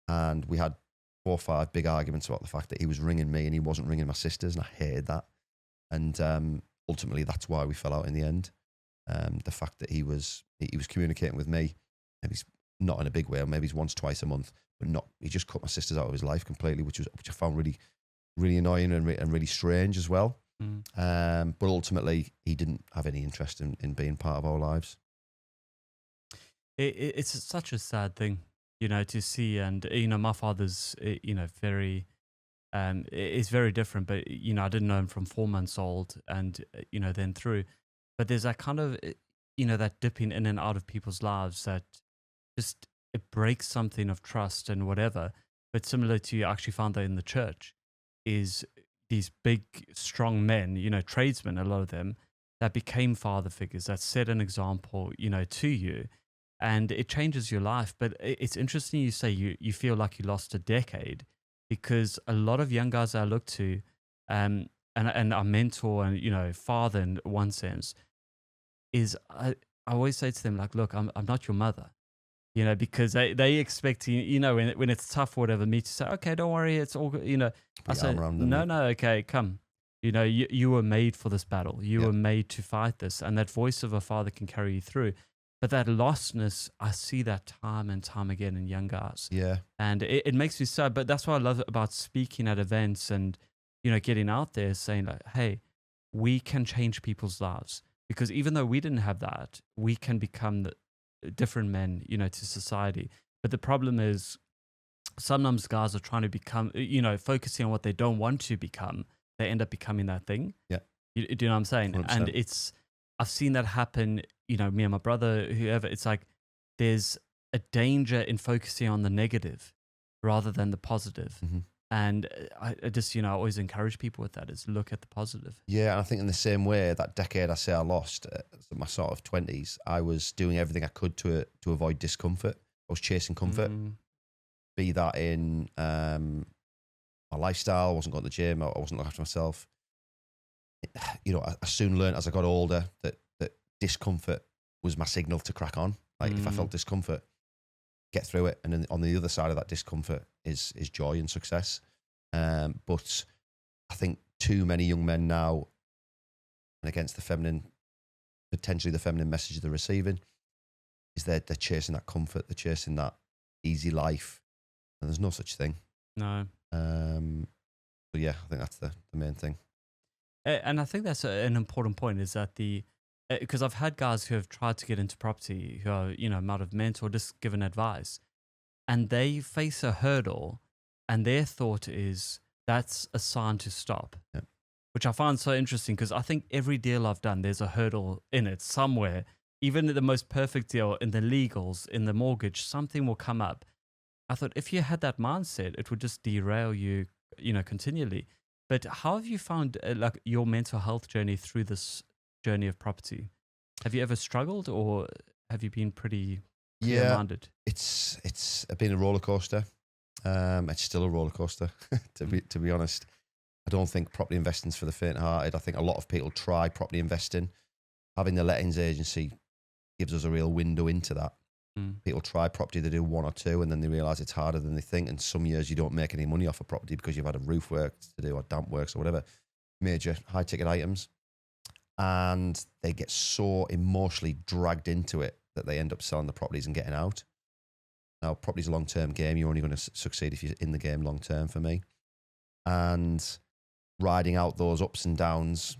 and we had 4 or 5 big arguments about the fact that he was ringing me and he wasn't ringing my sisters, and I hated that. And ultimately, that's why we fell out in the end. The fact that he was communicating with me, maybe not in a big way, or maybe once, twice a month, but not. He just cut my sisters out of his life completely, which I found really, really annoying and really strange as well. But ultimately, he didn't have any interest in being part of our lives. It's such a sad thing, to see. And my father's, very, is very different. But I didn't know him from 4 months old, and then through. But there's that kind of, that dipping in and out of people's lives that just it breaks something of trust and whatever. But similar to, you actually found that in the church, is these big, strong men, tradesmen, a lot of them, that became father figures, that set an example, to you. And it changes your life. But it's interesting you say you feel like you lost a decade, because a lot of young guys I look to and our mentor and, father in one sense, is I always say to them, like, look, I'm not your mother, because they expect, when it's tough or whatever, me to say, okay, don't worry, it's all good, I Put your say, arm around them, no, yeah. no, okay, come. You were made for this battle. You Yeah. were made to fight this. And that voice of a father can carry you through. But that lostness, I see that time and time again in young guys. Yeah. And it makes me sad. But that's what I love about speaking at events and, getting out there saying, like, hey, we can change people's lives. Because even though we didn't have that, we can become different men, to society. But the problem is sometimes guys are trying to become, focusing on what they don't want to become. They end up becoming that thing. Yeah. Do you know what I'm saying? 100%. And I've seen that happen, me and my brother, whoever. It's like there's a danger in focusing on the negative rather than the positive. Mm-hmm. And I just, I always encourage people with that is look at the positive. Yeah, and I think in the same way, that decade I say I lost, my sort of 20s, I was doing everything I could to avoid discomfort. I was chasing comfort, be that in my lifestyle. I wasn't going to the gym. I wasn't looking after myself. I soon learned as I got older that discomfort was my signal to crack on. Like if I felt discomfort, get through it. And then on the other side of that discomfort is joy and success. But I think too many young men now, and against potentially the feminine message they're receiving, is they're chasing that comfort, they're chasing that easy life. And there's no such thing. No. But yeah, I think that's the main thing. And I think that's an important point is that because I've had guys who have tried to get into property who are, might have mentored or just given advice, and they face a hurdle and their thought is that's a sign to stop, which I find so interesting because I think every deal I've done, there's a hurdle in it somewhere. Even the most perfect deal, in the legals, in the mortgage, something will come up. I thought if you had that mindset, it would just derail you, continually. But how have you found like your mental health journey through this journey of property? Have you ever struggled, or have you been pretty clear-minded? It's been a roller coaster. It's still a roller coaster, to be honest. I don't think property investing's for the faint-hearted. I think a lot of people try property investing. Having the lettings agency gives us a real window into that. People try property, they do one or two, and then they realise it's harder than they think. And some years you don't make any money off a property because you've had a roof work to do or damp works or whatever, major high-ticket items. And they get so emotionally dragged into it that they end up selling the properties and getting out. Now, property's a long-term game. You're only going to succeed if you're in the game long-term for me. And riding out those ups and downs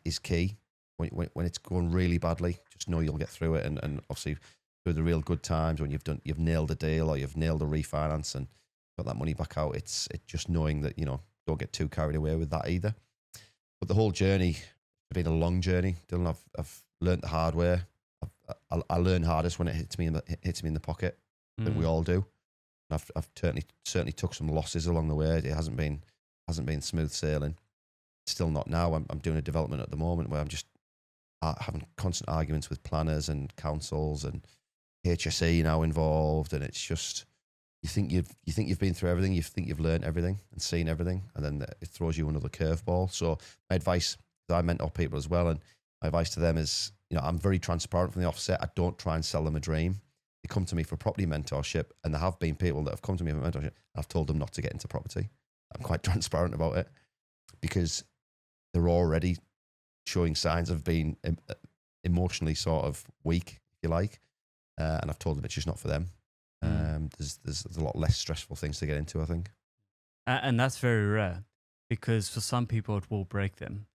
is key. When it's going really badly, just know you'll get through it. And obviously through the real good times when you've nailed a deal or you've nailed a refinance and got that money back out, it's just knowing that, don't get too carried away with that either. But the whole journey has been a long journey, Dylan. I've learned the hard way. I learn hardest when it hits me in the pocket. I think we all do. And I've certainly took some losses along the way. It hasn't been smooth sailing. Still not now. I'm doing a development at the moment where I'm just having constant arguments with planners and councils and HSE now involved, and it's just you think you've been through everything, you think you've learned everything and seen everything, and then it throws you another curveball. So my advice, I mentor people as well, and my advice to them is, I'm very transparent from the offset. I don't try and sell them a dream. They come to me for property mentorship, and there have been people that have come to me for mentorship. I've told them not to get into property. I'm quite transparent about it because they're already showing signs of being emotionally sort of weak, if you like. And I've told them it's just not for them. There's a lot less stressful things to get into, I think. And that's very rare because for some people it will break them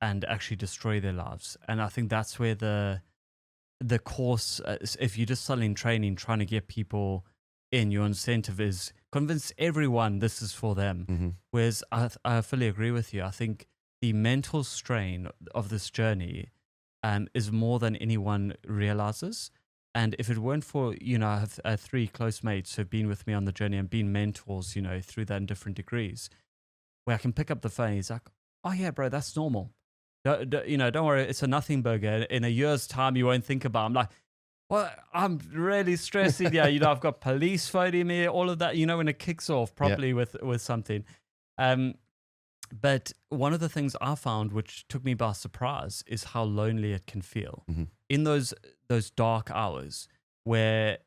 and actually destroy their lives. And I think that's where the course, if you're just selling training, trying to get people in, your incentive is convince everyone this is for them. Mm-hmm. Whereas I fully agree with you. I think the mental strain of this journey is more than anyone realizes. And if it weren't for, I have 3 close mates who've been with me on the journey and been mentors, through that in different degrees, where I can pick up the phone. He's like, oh yeah, bro, that's normal. Don't worry, it's a nothing burger. In a year's time, you won't think about it. I'm like, well, I'm really stressing. Yeah, I've got police phoning me, all of that, when it kicks off properly with something. But one of the things I found, which took me by surprise, is how lonely it can feel in those dark hours where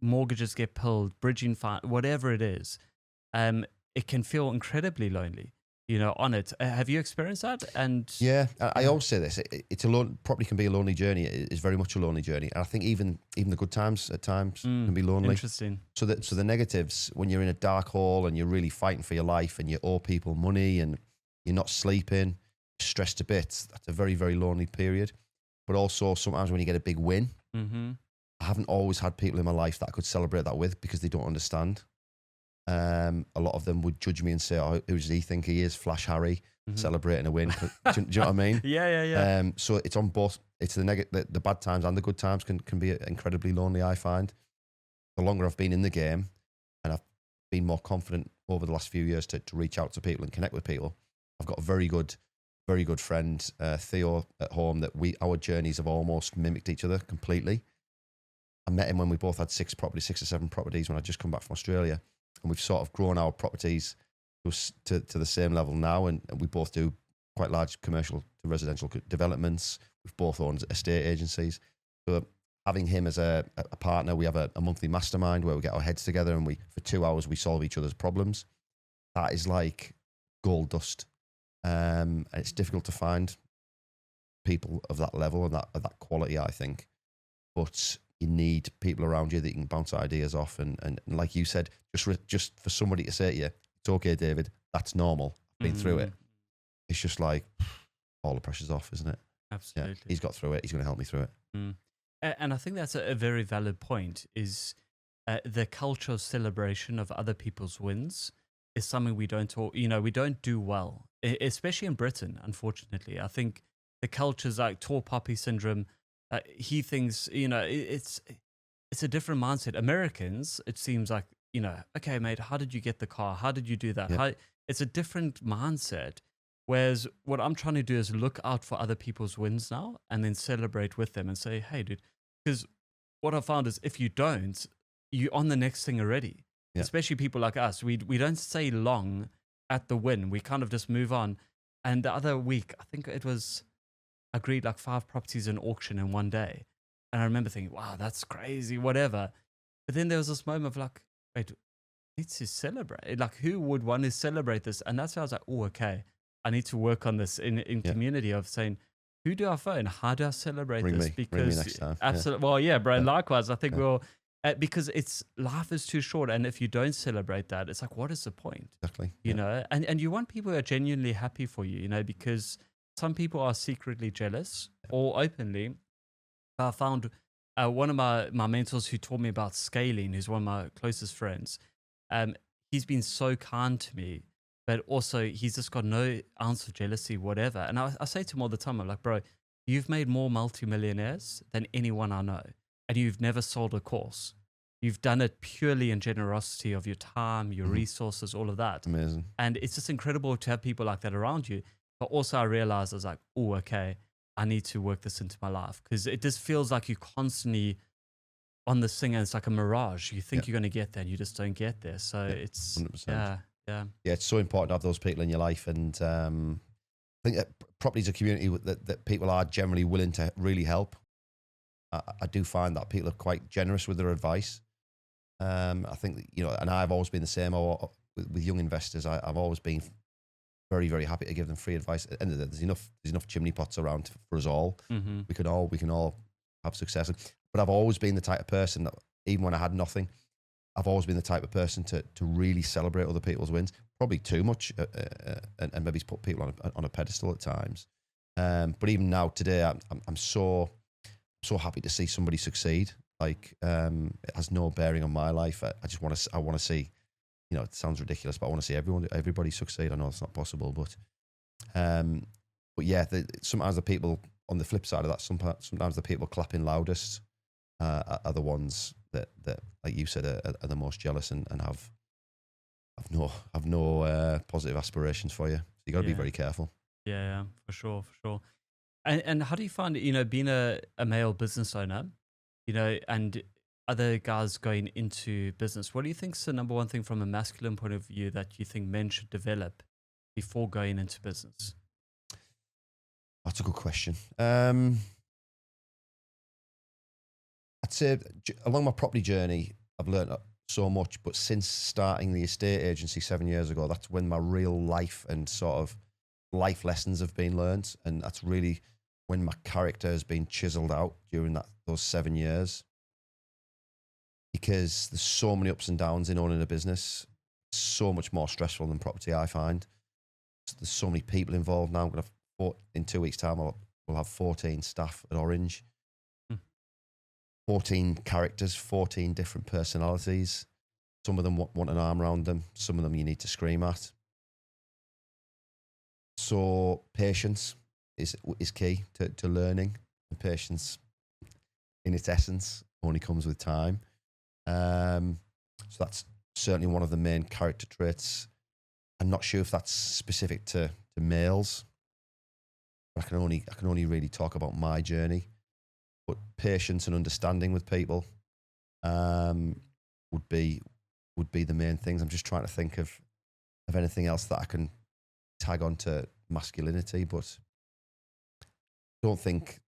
mortgages get pulled, bridging fine, whatever it is. It can feel incredibly lonely. On it. Have you experienced that? And Yeah, I always say this: it's property can be a lonely journey. It is very much a lonely journey, and I think even the good times at times can be lonely. Interesting. So the negatives, when you're in a dark hole and you're really fighting for your life and you owe people money and you're not sleeping, stressed a bit, that's a very, very lonely period. But also sometimes when you get a big win, I haven't always had people in my life that I could celebrate that with because they don't understand. A lot of them would judge me and say, "Oh, who does he think he is? Flash Harry celebrating a win." Do you know what I mean? Yeah. So it's on both. It's the bad times and the good times can be incredibly lonely. I find the longer I've been in the game, and I've been more confident over the last few years to reach out to people and connect with people. I've got a very good friend, Theo, at home that our journeys have almost mimicked each other completely. I met him when we both had 6 or 7 properties when I just come back from Australia. And we've sort of grown our properties to the same level now. And we both do quite large commercial to residential developments. We've both owned estate agencies. So having him as a partner, we have a monthly mastermind where we get our heads together and for 2 hours, we solve each other's problems. That is like gold dust. And it's difficult to find people of that level and that quality, I think. But you need people around you that you can bounce ideas off. And like you said, just for somebody to say to you, "It's okay, David, that's normal. I've been through it." It's just like all the pressure's off, isn't it? Absolutely. Yeah, he's got through it. He's going to help me through it. And I think that's a very valid point is the culture of celebration of other people's wins is something we don't we don't do well, especially in Britain, unfortunately. I think the culture's like tall poppy syndrome. He thinks, it's a different mindset. Americans, it seems like, okay, mate, how did you get the car? How did you do that? Yeah. It's a different mindset. Whereas what I'm trying to do is look out for other people's wins now and then celebrate with them and say, hey, dude, because what I found is if you don't, you're on the next thing already. Yeah. Especially people like us. We don't stay long at the win. We kind of just move on. And the other week, I think it was agreed like 5 properties in auction in one day. And I remember thinking, wow, that's crazy, whatever. But then there was this moment of like, wait, need to celebrate. Like, who would want to celebrate this? And that's why I was like, oh, okay, I need to work on this in community of saying, who do I phone? How do I celebrate this? Bring me next time. Absolutely. Yeah. Well, yeah, bro. Likewise, I think we'll, because life is too short. And if you don't celebrate that, it's like, what is the point? Exactly. You know, and you want people who are genuinely happy for you, because some people are secretly jealous or openly. I found one of my mentors who taught me about scaling, who's one of my closest friends. He's been so kind to me, but also he's just got no ounce of jealousy, whatever. And I say to him all the time, I'm like, bro, you've made more multimillionaires than anyone I know. And you've never sold a course. You've done it purely in generosity of your time, your resources, all of that. Amazing. And it's just incredible to have people like that around you. But also I realized I was like, oh, okay, I need to work this into my life. Because it just feels like you're constantly on this thing and it's like a mirage. You think you're going to get there and you just don't get there. So it's, 100%. Yeah, it's so important to have those people in your life. And I think that property is a community that people are generally willing to really help. I do find that people are quite generous with their advice. I think that, and I've always been the same with young investors. I've always been very, very happy to give them free advice. And there's enough chimney pots around for us all. Mm-hmm. We can all have success. But I've always been the type of person that, even when I had nothing, I've always been the type of person to really celebrate other people's wins. Probably too much, and maybe put people on a pedestal at times. But even now, today, I'm so happy to see somebody succeed. Like, it has no bearing on my life. I want to see. It sounds ridiculous, but I want to see everybody succeed. I know it's not possible, but yeah, sometimes the people on the flip side of that, sometimes the people clapping loudest are the ones that, like you said, are the most jealous and have no positive aspirations for you. So you got to be very careful. Yeah, for sure. And how do you find it, being a male business owner, and other guys going into business? What do you think is the number one thing from a masculine point of view that you think men should develop before going into business? That's a good question. I'd say along my property journey, I've learned so much, but since starting the estate agency 7 years ago, that's when my real life and sort of life lessons have been learned. And that's really when my character has been chiseled out during those 7 years. Because there's so many ups and downs in owning a business, so much more stressful than property, I find. There's so many people involved now. I'm going to in 2 weeks' time, we'll have 14 staff at Orange. 14 characters, 14 different personalities. Some of them want an arm around them. Some of them you need to scream at. So patience is key to learning. And patience, in its essence, only comes with time. So that's certainly one of the main character traits. I'm not sure if that's specific to males. I can only really talk about my journey. But patience and understanding with people would be the main things. I'm just trying to think of anything else that I can tag onto masculinity, but I think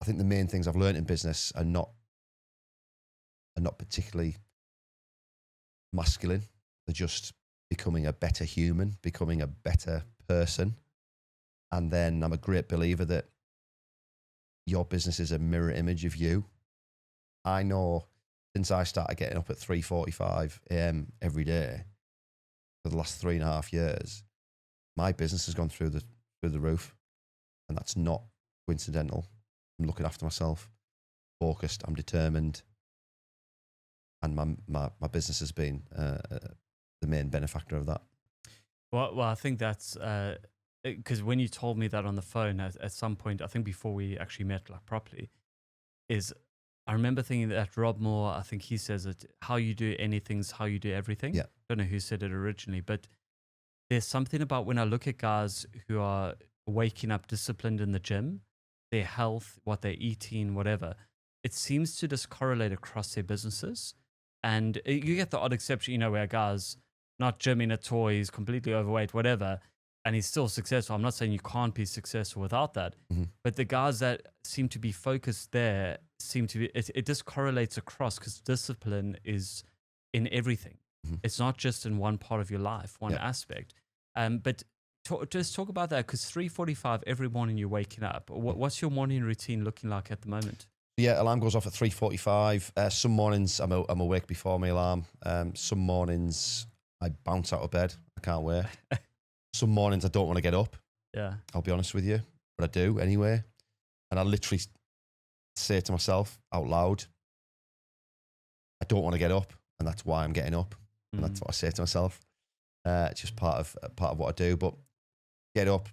the main things I've learned in business are not particularly masculine. They're just becoming a better human, becoming a better person. And then I'm a great believer that your business is a mirror image of you. I know since I started getting up at 3:45 a.m. every day for the last 3.5 years, my business has gone through the roof, and that's not coincidental. I'm looking after myself, focused, I'm determined, and my business has been the main benefactor of that. Well, I think that's because when you told me that on the phone at some point, I think before we actually met like properly, I remember thinking that Rob Moore, I think he says it, how you do anything's how you do everything. Yeah. Don't know who said it originally, but there's something about when I look at guys who are waking up disciplined in the gym, their health, what they're eating, whatever, it seems to just correlate across their businesses. And you get the odd exception, where a guy's not gymming at all, he's completely overweight, whatever, and he's still successful. I'm not saying you can't be successful without that, but the guys that seem to be focused there seem to be, it just correlates across because discipline is in everything. It's not just in one part of your life, one aspect. But just talk about that, because 3:45 every morning you're waking up. What's your morning routine looking like at the moment? Yeah, alarm goes off at 3:45. Some mornings I'm awake before my alarm. Some mornings I bounce out of bed. I can't wait. Some mornings I don't want to get up. Yeah, I'll be honest with you, but I do anyway. And I literally say to myself out loud, I don't want to get up, and that's why I'm getting up. And that's what I say to myself. It's just part of what I do. But get up,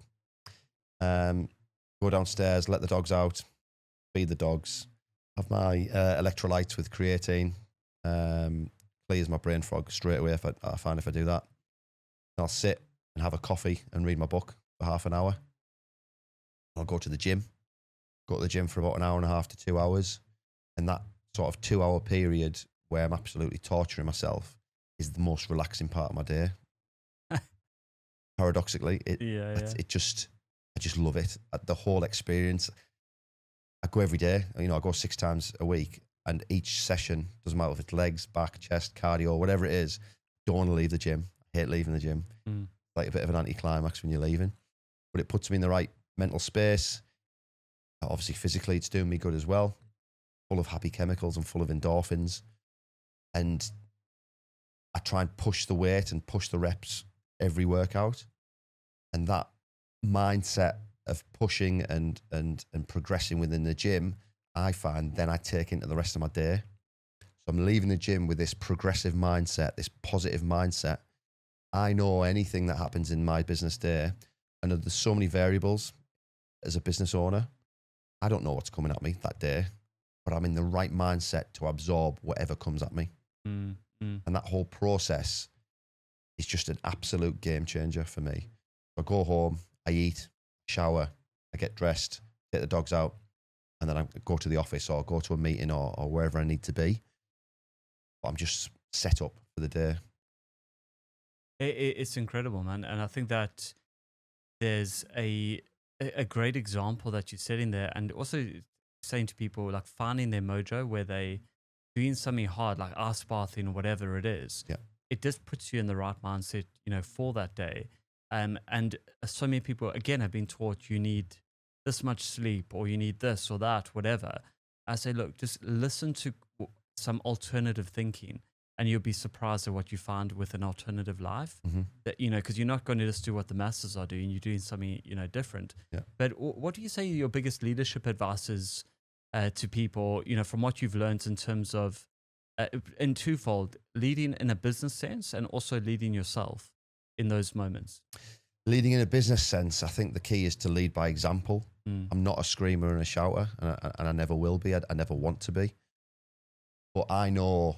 go downstairs, let the dogs out, feed the dogs, have my electrolytes with creatine, clears my brain fog straight away I find if I do that. I'll sit and have a coffee and read my book for half an hour. I'll go to the gym for about 1.5 hours to 2 hours. And that sort of 2 hour period where I'm absolutely torturing myself is the most relaxing part of my day. Paradoxically, I just love it. The whole experience. I go every day. I go 6 times a week, and each session, doesn't matter if it's legs, back, chest, cardio, whatever it is, don't want to leave the gym. I hate leaving the gym. Like a bit of an anticlimax when you're leaving, but it puts me in the right mental space. Obviously, physically, it's doing me good as well. Full of happy chemicals and full of endorphins, and I try and push the weight and push the reps every workout, and that mindset of pushing and progressing within the gym, I find then I take into the rest of my day. So I'm leaving the gym with this progressive mindset, this positive mindset. I know anything that happens in my business day, and there's so many variables as a business owner. I don't know what's coming at me that day, but I'm in the right mindset to absorb whatever comes at me. And that whole process is just an absolute game changer for me. I go home, I eat, shower, I get dressed, take the dogs out, and then I go to the office or go to a meeting or wherever I need to be. But I'm just set up for the day. It's incredible, man. And I think that there's a great example that you said in there, and also saying to people like finding their mojo where they doing something hard like ice bathing or whatever it is. Yeah. It just puts you in the right mindset, for that day. And so many people again have been taught you need this much sleep or you need this or that, whatever. I say, look, just listen to some alternative thinking, and you'll be surprised at what you find with an alternative life. Mm-hmm. That because you're not going to just do what the masses are doing. You're doing something different. Yeah. But what do you say your biggest leadership advice is to people? From what you've learned in terms of in twofold, leading in a business sense and also leading yourself in those moments. Leading in a business sense, I think the key is to lead by example. I'm not a screamer and a shouter, and I never will be. I never want to be. But I know,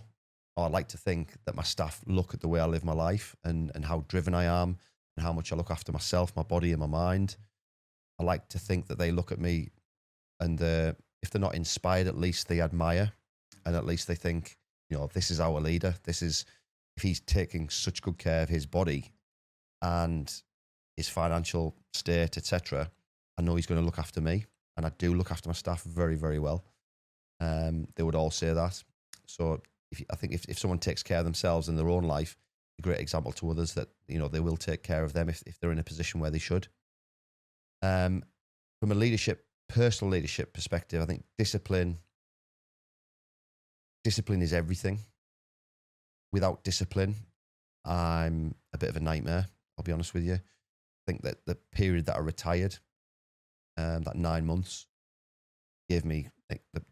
or I like to think that my staff look at the way I live my life and how driven I am and how much I look after myself, my body and my mind. I like to think that they look at me and if they're not inspired, at least they admire, and at least they think, this is our leader. This is, if he's taking such good care of his body and his financial state, etc., I know he's going to look after me, and I do look after my staff very, very well. They would all say that. So I think if someone takes care of themselves in their own life, a great example to others that they will take care of them if they're in a position where they should. From a personal leadership perspective, I think discipline is everything. Without discipline, I'm a bit of a nightmare, I'll be honest with you. I think that the period that I retired, that 9 months, gave me the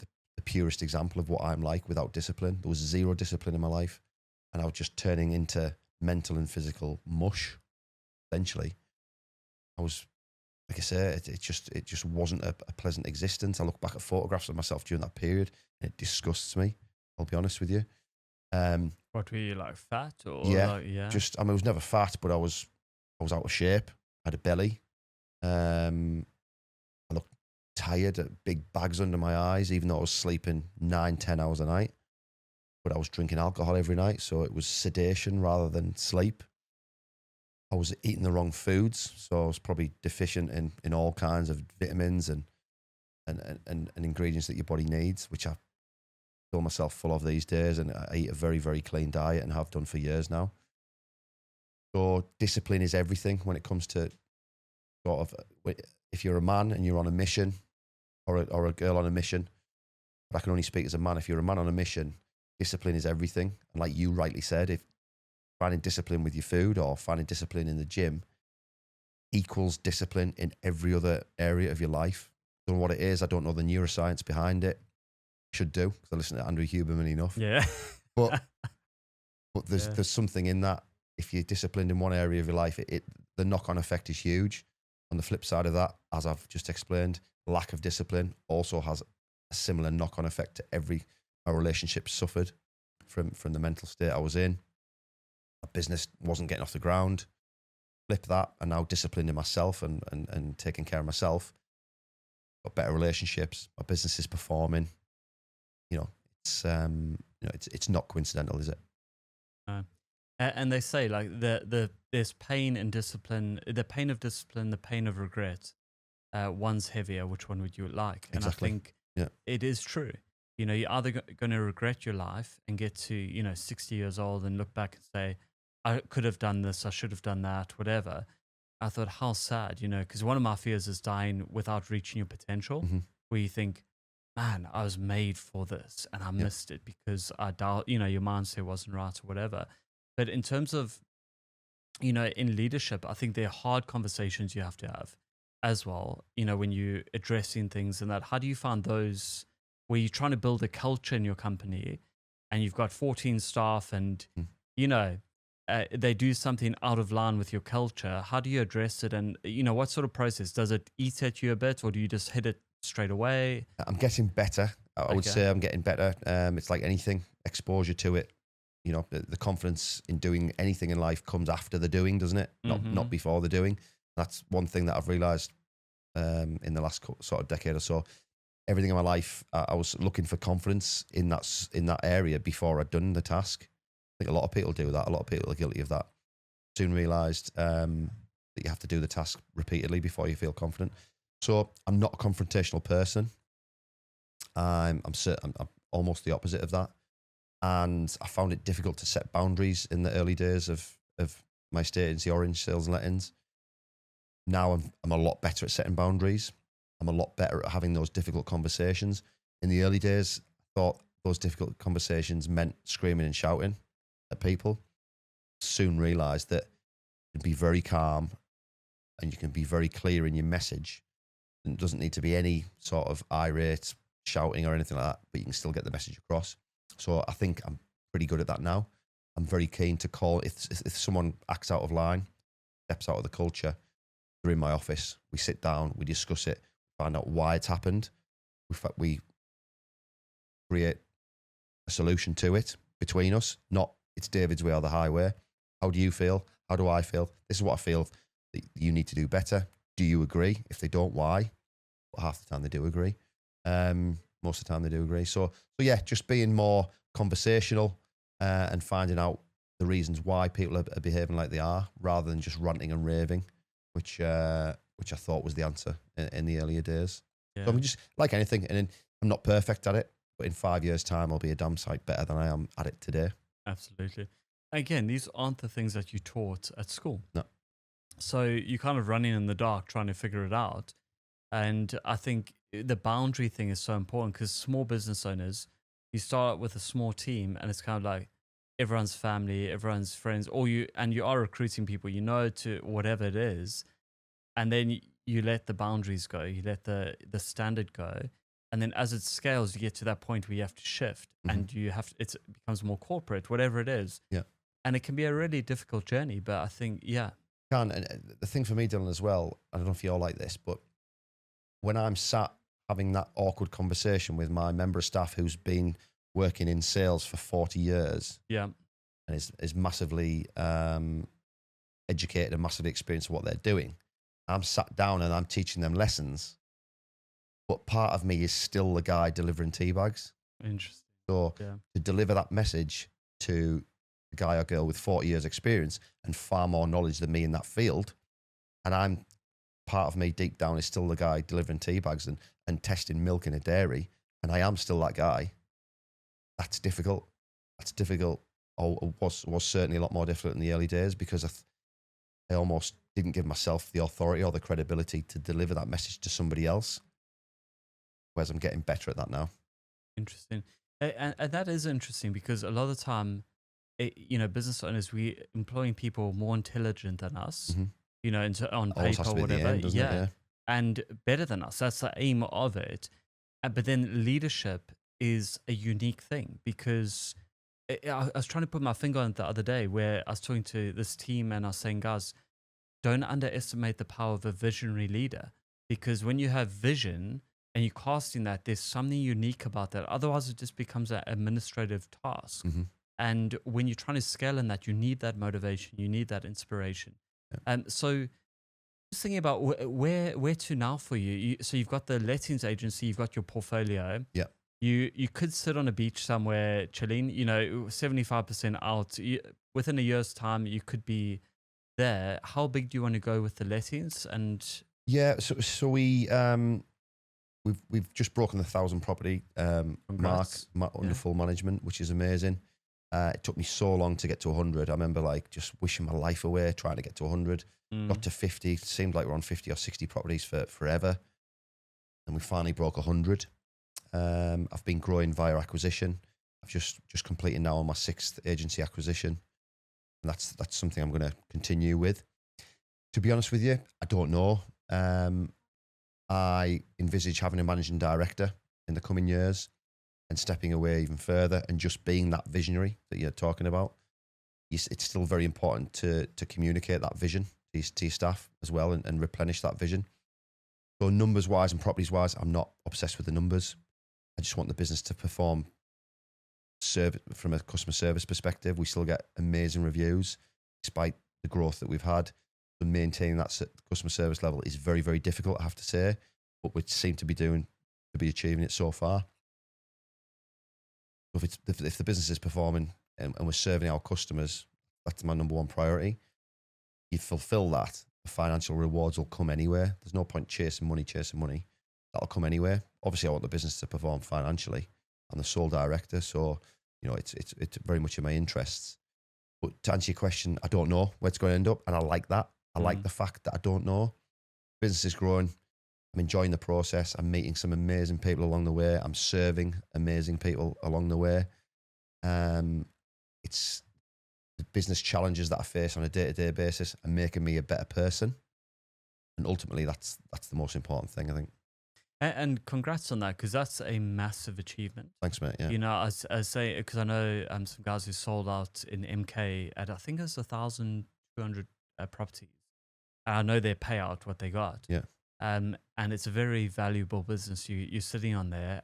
purest example of what I'm like without discipline. There was zero discipline in my life, and I was just turning into mental and physical mush. Eventually, I was, like I say, it just wasn't a pleasant existence. I look back at photographs of myself during that period, and it disgusts me, I'll be honest with you. What were you, like fat or? Yeah, yeah. I was never fat, but I was out of shape. I had a belly. I looked tired, big bags under my eyes, even though I was sleeping 9-10 hours a night. But I was drinking alcohol every night, so it was sedation rather than sleep. I was eating the wrong foods, so I was probably deficient in all kinds of vitamins and ingredients that your body needs, which I fill myself full of these days, and I eat a very, very clean diet and have done for years now. So discipline is everything when it comes to sort of, if you're a man and you're on a mission, or a girl on a mission, but I can only speak as a man. If you're a man on a mission, discipline is everything. And like you rightly said, if finding discipline with your food or finding discipline in the gym equals discipline in every other area of your life. I don't know what it is. I don't know the neuroscience behind it. Should do, because I listen to Andrew Huberman enough. Yeah. But there's something in that. If you're disciplined in one area of your life, the knock-on effect is huge. On the flip side of that, as I've just explained, lack of discipline also has a similar knock-on effect to our relationship suffered from the mental state I was in. My business wasn't getting off the ground. Flip that, and now disciplined in myself and taking care of myself. Got better relationships. My business is performing. It's not coincidental, is it? And they say like there's pain and discipline, the pain of discipline, the pain of regret. One's heavier. Which one would you like? And Exactly. I think it is true. You're either going to regret your life and get to 60 years old and look back and say, I could have done this, I should have done that, whatever. I thought, how sad, because one of my fears is dying without reaching your potential, where you think, man, I was made for this and I missed it because I doubt, your mindset wasn't right or whatever. But in terms of, in leadership, I think there are hard conversations you have to have as well, when you're addressing things and that. How do you find those where you're trying to build a culture in your company and you've got 14 staff and, they do something out of line with your culture? How do you address it? And, what sort of process? Does it eat at you a bit, or do you just hit it straight away? I'm getting better. I would say I'm getting better. It's like anything, exposure to it. The confidence in doing anything in life comes after the doing, doesn't it? Not before the doing. That's one thing that I've realized in the last sort of decade or so. Everything in my life, I was looking for confidence in that area before I'd done the task. I think a lot of people do that. A lot of people are guilty of that. Soon realized that you have to do the task repeatedly before you feel confident. So I'm not a confrontational person. I'm almost the opposite of that. And I found it difficult to set boundaries in the early days of my estate agency, Orange Sales and Lettings. Now I'm a lot better at setting boundaries. I'm a lot better at having those difficult conversations. In the early days, I thought those difficult conversations meant screaming and shouting at people. Soon realised that you can be very calm and you can be very clear in your message. And it doesn't need to be any sort of irate shouting or anything like that, but you can still get the message across. So I think I'm pretty good at that now. I'm very keen to call if someone acts out of line, steps out of the culture. They're in my office. We sit down, we discuss it, find out why it's happened. We create a solution to it between us. Not it's David's way or the highway. How do you feel? How do I feel? This is what I feel that you need to do better. Do you agree? If they don't, why? But half the time they do agree. Most of the time they do agree. So yeah, just being more conversational and finding out the reasons why people are behaving like they are, rather than just ranting and raving, which I thought was the answer in the earlier days. Yeah. So I'm just like anything, and I'm not perfect at it, but in 5 years' time, I'll be a damn sight better than I am at it today. Absolutely. Again, these aren't the things that you taught at school. No. So you're kind of running in the dark trying to figure it out. And I think the boundary thing is so important because small business owners, you start with a small team and it's kind of like everyone's family, everyone's friends, and you are recruiting people, to whatever it is. And then you let the boundaries go, you let the standard go. And then as it scales, you get to that point where you have to shift and it becomes more corporate, whatever it is. Yeah. And it can be a really difficult journey, but I think, yeah. And the thing for me, Dylan, as well, I don't know if you're like this, but when I'm sat having that awkward conversation with my member of staff who's been working in sales for 40 years, yeah, and is massively educated and massively experienced in what they're doing, I'm sat down and I'm teaching them lessons, but part of me is still the guy delivering tea bags. Interesting. So yeah. to deliver that message to a guy or girl with 40 years experience and far more knowledge than me in that field, and part of me deep down is still the guy delivering tea bags and testing milk in a dairy, and I am still that guy. That's difficult. That's difficult. Or was certainly a lot more difficult in the early days because I almost didn't give myself the authority or the credibility to deliver that message to somebody else. Whereas I'm getting better at that now. Interesting. And that is interesting because a lot of the time, business owners, we employing people more intelligent than us, on paper or whatever. Yeah. And better than us. That's the aim of it. But then leadership is a unique thing because I was trying to put my finger on it the other day where I was talking to this team and I was saying, guys, don't underestimate the power of a visionary leader, because when you have vision and you're casting that, there's something unique about that. Otherwise, it just becomes an administrative task. Mm-hmm. And when you're trying to scale in that, you need that motivation, you need that inspiration. Yeah. So just thinking about where to now for you. So you've got the lettings agency, you've got your portfolio. Yeah. You could sit on a beach somewhere chilling, 75% out. Within a year's time, you could be there. How big do you want to go with the lettings? And yeah, so we've just broken the 1,000 property mark under full management, which is amazing. It took me so long to get to 100. I remember just wishing my life away trying to get to 100. Got to 50. Seemed like we're on 50 or 60 properties for forever, and we finally broke 100. I've been growing via acquisition. I've just completed now on my 6th agency acquisition, and that's something I'm going to continue with. To be honest with you, I don't know. I envisage having a managing director in the coming years and stepping away even further and just being that visionary that you're talking about. It's still very important to communicate that vision to your staff as well and replenish that vision. So numbers wise and properties wise, I'm not obsessed with the numbers. I just want the business to perform from a customer service perspective. We still get amazing reviews despite the growth that we've had. So maintaining that customer service level is very, very difficult, I have to say, but we seem to be achieving it so far. If the business is performing and we're serving our customers, that's my number one priority. You fulfill that, The financial rewards will come anywhere. There's no point chasing money. That'll come anywhere. Obviously, I want the business to perform financially. I'm the sole director, so it's very much in my interests. But to answer your question, I don't know where it's going to end up, and I like that. I like the fact that I don't know. Business is growing. I'm enjoying the process. I'm meeting some amazing people along the way. I'm serving amazing people along the way. It's the business challenges that I face on a day-to-day basis are making me a better person, and ultimately, that's the most important thing, I think. And congrats on that, because that's a massive achievement. Thanks, mate. Yeah. I say, because I know some guys who sold out in MK at, I think it was 1,200 properties. And I know their payout, what they got. Yeah. And it's a very valuable business you're sitting on there.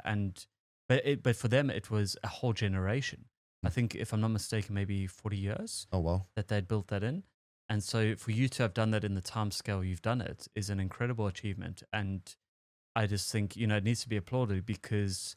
But for them, it was a whole generation. I think, if I'm not mistaken, maybe 40 years. Oh, wow. That they'd built that in. And so for you to have done that in the time scale you've done it is an incredible achievement. And I just think, it needs to be applauded, because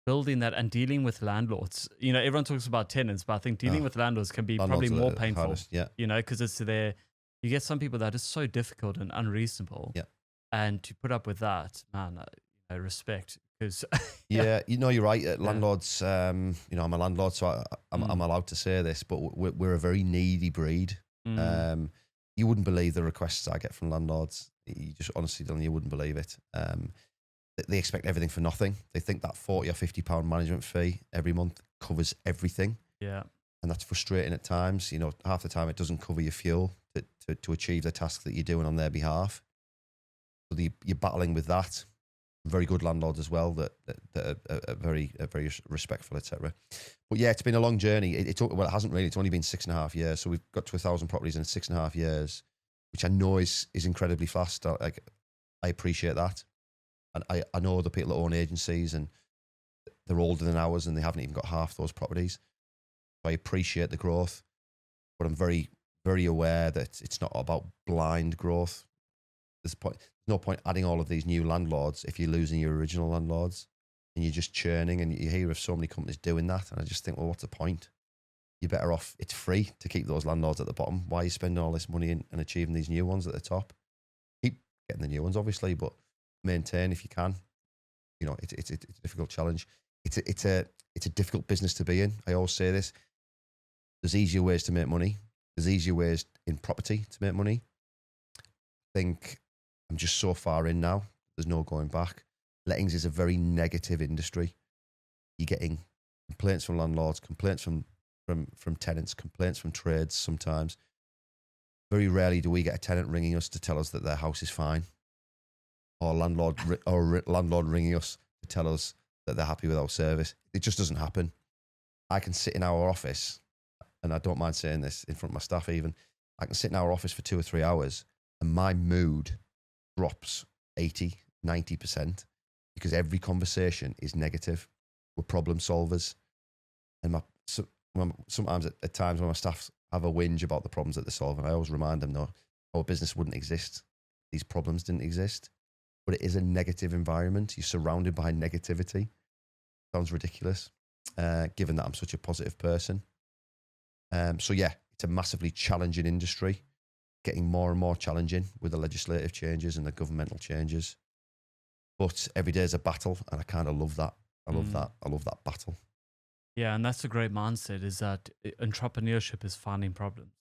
building that and dealing with landlords, everyone talks about tenants, but I think dealing with landlords can be probably more painful, hardest, yeah. Because it's you get some people that are so difficult and unreasonable. Yeah. And to put up with that, man, I respect, because yeah, you're right. Landlords, I'm a landlord, so I'm allowed to say this, but we're a very needy breed. You wouldn't believe the requests I get from landlords. You just honestly, Dylan, you wouldn't believe it. They expect everything for nothing. They think that £40 or £50 management fee every month covers everything. Yeah. And that's frustrating at times. Half the time it doesn't cover your fuel to achieve the task that you're doing on their behalf. So you're battling with that. Very good landlords as well that are very respectful, etc. But yeah, it's been a long journey. It hasn't really. It's only been 6.5 years. So we've got to 1,000 properties in 6.5 years, which I know is incredibly fast. I appreciate that. And I know the people that own agencies, and they're older than ours, and they haven't even got half those properties. So I appreciate the growth, but I'm very, very aware that it's not about blind growth. There's no point adding all of these new landlords if you're losing your original landlords, and you're just churning. And you hear of so many companies doing that, and I just think, well, what's the point? You're better off. It's free to keep those landlords at the bottom. Why are you spending all this money and achieving these new ones at the top? Keep getting the new ones, obviously, but maintain if you can. It's a difficult challenge. It's a difficult business to be in. I always say this. There's easier ways to make money. There's easier ways in property to make money. I think I'm just so far in now. There's no going back. Lettings is a very negative industry. You're getting complaints from landlords, complaints from tenants, complaints from trades sometimes. Very rarely do we get a tenant ringing us to tell us that their house is fine, or landlord ringing us to tell us that they're happy with our service. It just doesn't happen. I can sit in our office, and I don't mind saying this in front of my staff even, I can sit in our office for 2 or 3 hours and my mood drops 80, 90% because every conversation is negative. We're problem solvers. And sometimes at times when my staff have a whinge about the problems that they're solving, I always remind them, no, our business wouldn't exist. These problems didn't exist. But it is a negative environment. You're surrounded by negativity. Sounds ridiculous, given that I'm such a positive person. So yeah, it's a massively challenging industry, getting more and more challenging with the legislative changes and the governmental changes. But every day is a battle, and I kind of love that. I love that. I love that battle. Yeah, and that's a great mindset, is that entrepreneurship is finding problems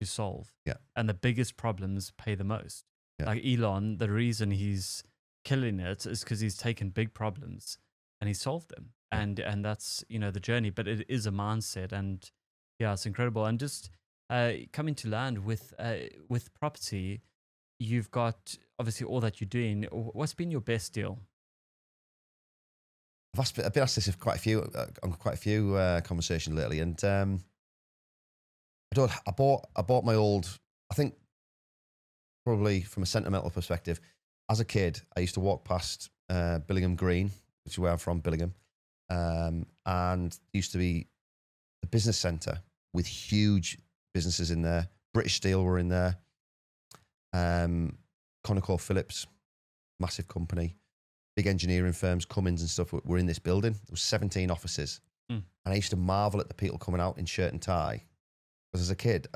to solve. Yeah. And the biggest problems pay the most. Yeah. Like Elon, the reason he's killing it is because he's taken big problems and he solved them. Yeah. And that's, the journey, but it is a mindset, and yeah, it's incredible. And just coming to land with property, you've got obviously all that you're doing. What's been your best deal? I've been asked this on quite a few conversations lately, and I bought my old. I think probably from a sentimental perspective, as a kid, I used to walk past Billingham Green, which is where I'm from, Billingham, and it used to be a business centre with huge businesses in there. British Steel were in there. ConocoPhillips, massive company. Big engineering firms, Cummins and stuff, were in this building. There was 17 offices. And I used to marvel at the people coming out in shirt and tie. Because as a kid,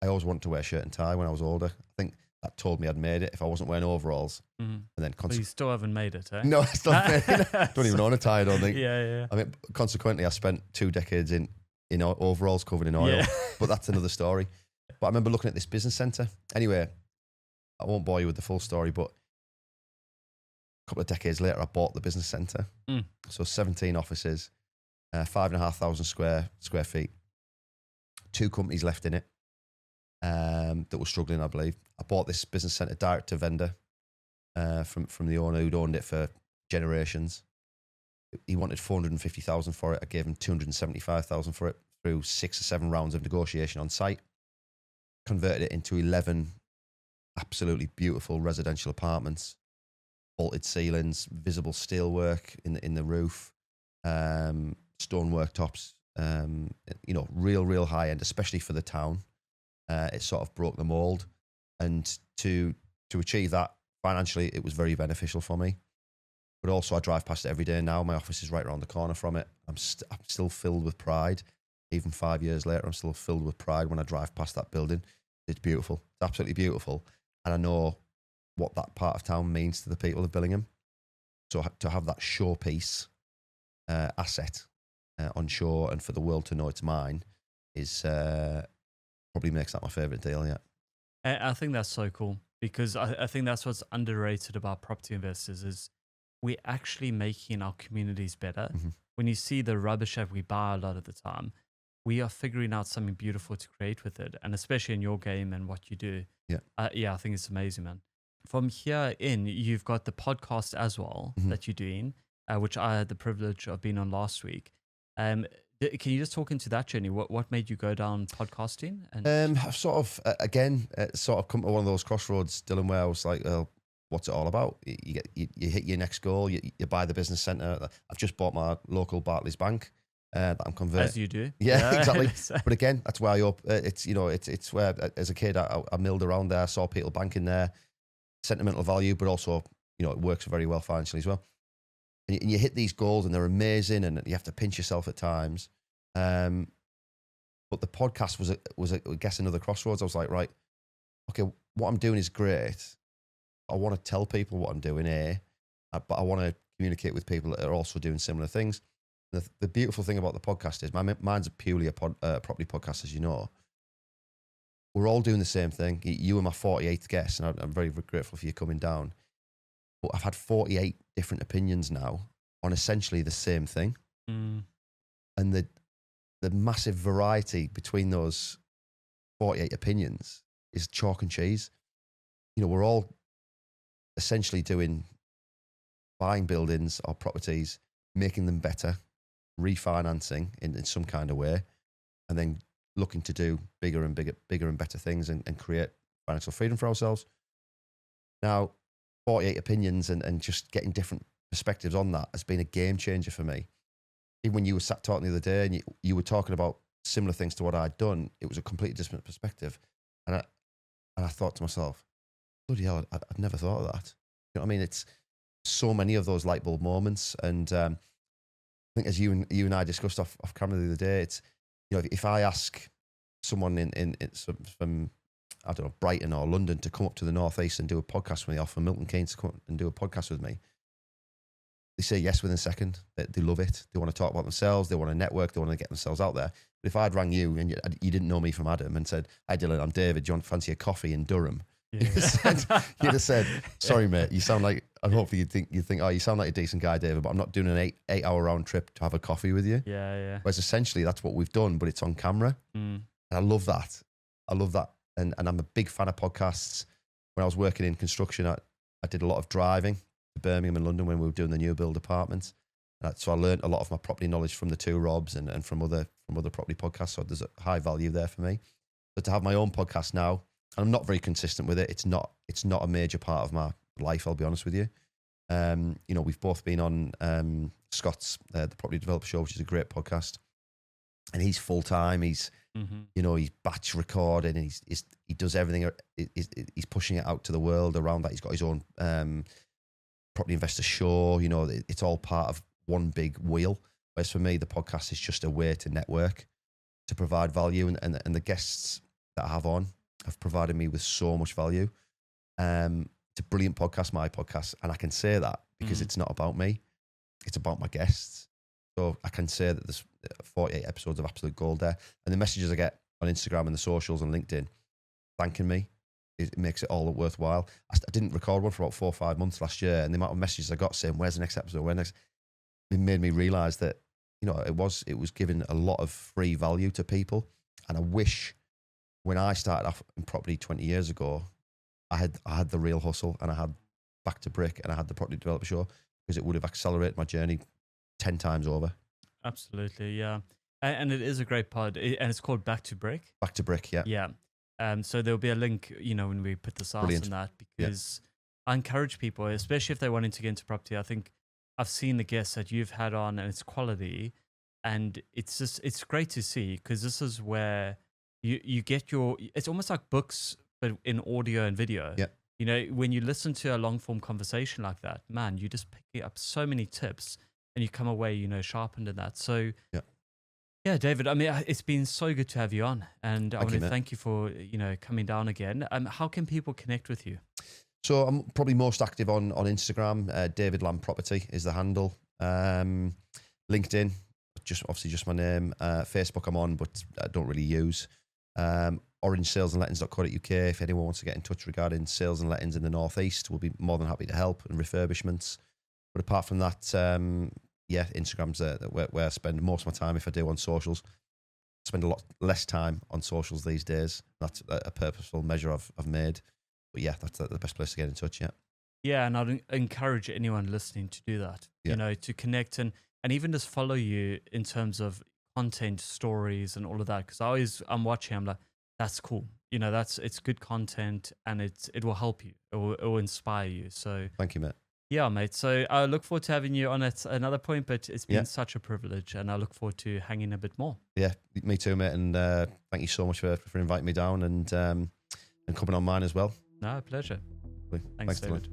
I always wanted to wear a shirt and tie when I was older. I think that told me I'd made it if I wasn't wearing overalls. And then But you still haven't made it, eh? no, I still don't even own a tie. I don't think. Yeah. I mean, consequently, I spent 2 decades in overalls covered in oil. Yeah. But that's another story. But I remember looking at this business centre. Anyway, I won't bore you with the full story, but a couple of decades later, I bought the business centre. So 17 offices, 5,500 square feet. 2 companies left in it that were struggling, I believe. I bought this business centre direct to vendor from the owner who'd owned it for generations. He wanted 450,000 for it. I gave him 275,000 for it through 6 or 7 rounds of negotiation on site. Converted it into 11 absolutely beautiful residential apartments, vaulted ceilings, visible steelwork in the roof, stone worktops. Real high end, especially for the town. It sort of broke the mold, and to achieve that financially, it was very beneficial for me. But also, I drive past it every day now. My office is right around the corner from it. I'm still filled with pride. Even 5 years later, I'm still filled with pride when I drive past that building. It's beautiful. It's absolutely beautiful. And I know what that part of town means to the people of Billingham. So to have that showpiece asset on shore and for the world to know it's mine is probably makes that my favourite deal, yeah. I think that's so cool, because I think that's what's underrated about property investors is we're actually making our communities better. When you see the rubbish that we buy a lot of the time, we are figuring out something beautiful to create with it. And especially in your game and what you do. Yeah. I think it's amazing, man. From here in, you've got the podcast as well that you're doing, which I had the privilege of being on last week. Can you just talk into that journey? What made you go down podcasting? And I've sort of, come to one of those crossroads, Dylan, where I was like, what's it all about? You hit your next goal, you buy the business centre. I've just bought my local Barclays Bank that I'm converting. As you do. Yeah, exactly. But again, that's where it's where as a kid I milled around there, saw people banking there, sentimental value, but also, it works very well financially as well. And you hit these goals and they're amazing, and you have to pinch yourself at times. But the podcast was I guess another crossroads. I was like, right, okay, what I'm doing is great. I want to tell people what I'm doing here, but I want to communicate with people that are also doing similar things. The beautiful thing about the podcast is mine's purely a property podcast, as you know. We're all doing the same thing. You were my 48th guest, and I'm very, very grateful for you coming down. But I've had 48 different opinions now on essentially the same thing. And the massive variety between those 48 opinions is chalk and cheese. We're all essentially buying buildings or properties, making them better, refinancing in some kind of way, and then looking to do bigger and better things and create financial freedom for ourselves. Now, 48 opinions and just getting different perspectives on that has been a game changer for me. Even when you were sat talking the other day and you were talking about similar things to what I'd done, it was a completely different perspective. And I thought to myself, bloody hell, I'd never thought of that. You know what I mean? It's so many of those light bulb moments. And I think as you and I discussed off camera the other day, it's, if I ask someone from, I don't know, Brighton or London to come up to the Northeast and do a podcast with me, or from Milton Keynes to come and do a podcast with me, they say yes within a second. They love it. They want to talk about themselves. They want to network. They want to get themselves out there. But if I'd rang you and you didn't know me from Adam and said, "Hi Dylan, I'm David. Do you want to fancy a coffee in Durham?" Yeah. You'd have said, "Sorry, mate. You sound like," and hopefully you'd think, "Oh, you sound like a decent guy, David, but I'm not doing an 8-hour round trip to have a coffee with you." Yeah. Whereas essentially that's what we've done, but it's on camera. And I love that. And I'm a big fan of podcasts. When I was working in construction, I did a lot of driving to Birmingham and London when we were doing the new build apartments. So I learned a lot of my property knowledge from the two Robs and from other property podcasts. So there's a high value there for me. But to have my own podcast now, and I'm not very consistent with it. It's not a major part of my life, I'll be honest with you. We've both been on Scott's The Property Developer Show, which is a great podcast. And he's full time. He's he's batch recording, and he does everything. He's pushing it out to the world around that. He's got his own property investor show. It's all part of one big wheel. Whereas for me, the podcast is just a way to network, to provide value, and the guests that I have on have provided me with so much value. It's a brilliant podcast, my podcast, and I can say that because it's not about me. It's about my guests. So I can say that there's 48 episodes of absolute gold there. And the messages I get on Instagram and the socials and LinkedIn thanking me, it makes it all worthwhile. I didn't record one for about 4 or 5 months last year, and the amount of messages I got saying, where's the next episode? It made me realise that, you know, it was giving a lot of free value to people. And I wish when I started off in property 20 years ago, I had the real hustle, and I had Back to Brick, and I had the Property Developer Show, because it would have accelerated my journey 10 times over. Absolutely, yeah. And it is a great pod, and it's called Back to Brick. Back to Brick, yeah. Yeah. So there'll be a link, you know, when we put this out on that, because I encourage people, especially if they're wanting to get into property. I think I've seen the guests that you've had on, and it's quality, and it's great to see, because this is where you get it's almost like books, but in audio and video. Yeah. You know, when you listen to a long form conversation like that, man, you just pick up so many tips, and you come away, you know, sharpened in that. So yeah, David, I mean, it's been so good to have you on, and I want to thank you for, you know, coming down again. How can people connect with you? So I'm probably most active on Instagram. David Lamb Property is the handle. LinkedIn, just my name. Facebook I'm on, but I don't really use. orangesalesanlettings.co.uk. If anyone wants to get in touch regarding sales and lettings in the Northeast, we'll be more than happy to help, and refurbishments. But apart from that, Instagram's where I spend most of my time if I do on socials. I spend a lot less time on socials these days. That's a purposeful measure I've made. But yeah, that's the best place to get in touch, yeah. Yeah, and I'd encourage anyone listening to do that, you know, to connect and even just follow you in terms of content, stories, and all of that. Because I'm watching, I'm like, that's cool. You know, it's good content, and it will help you. It will inspire you. So thank you, mate. Yeah, mate. So I look forward to having you on at another point, but it's been such a privilege, and I look forward to hanging a bit more. Yeah, me too, mate. And thank you so much for inviting me down and coming on mine as well. No, pleasure. Thanks, David.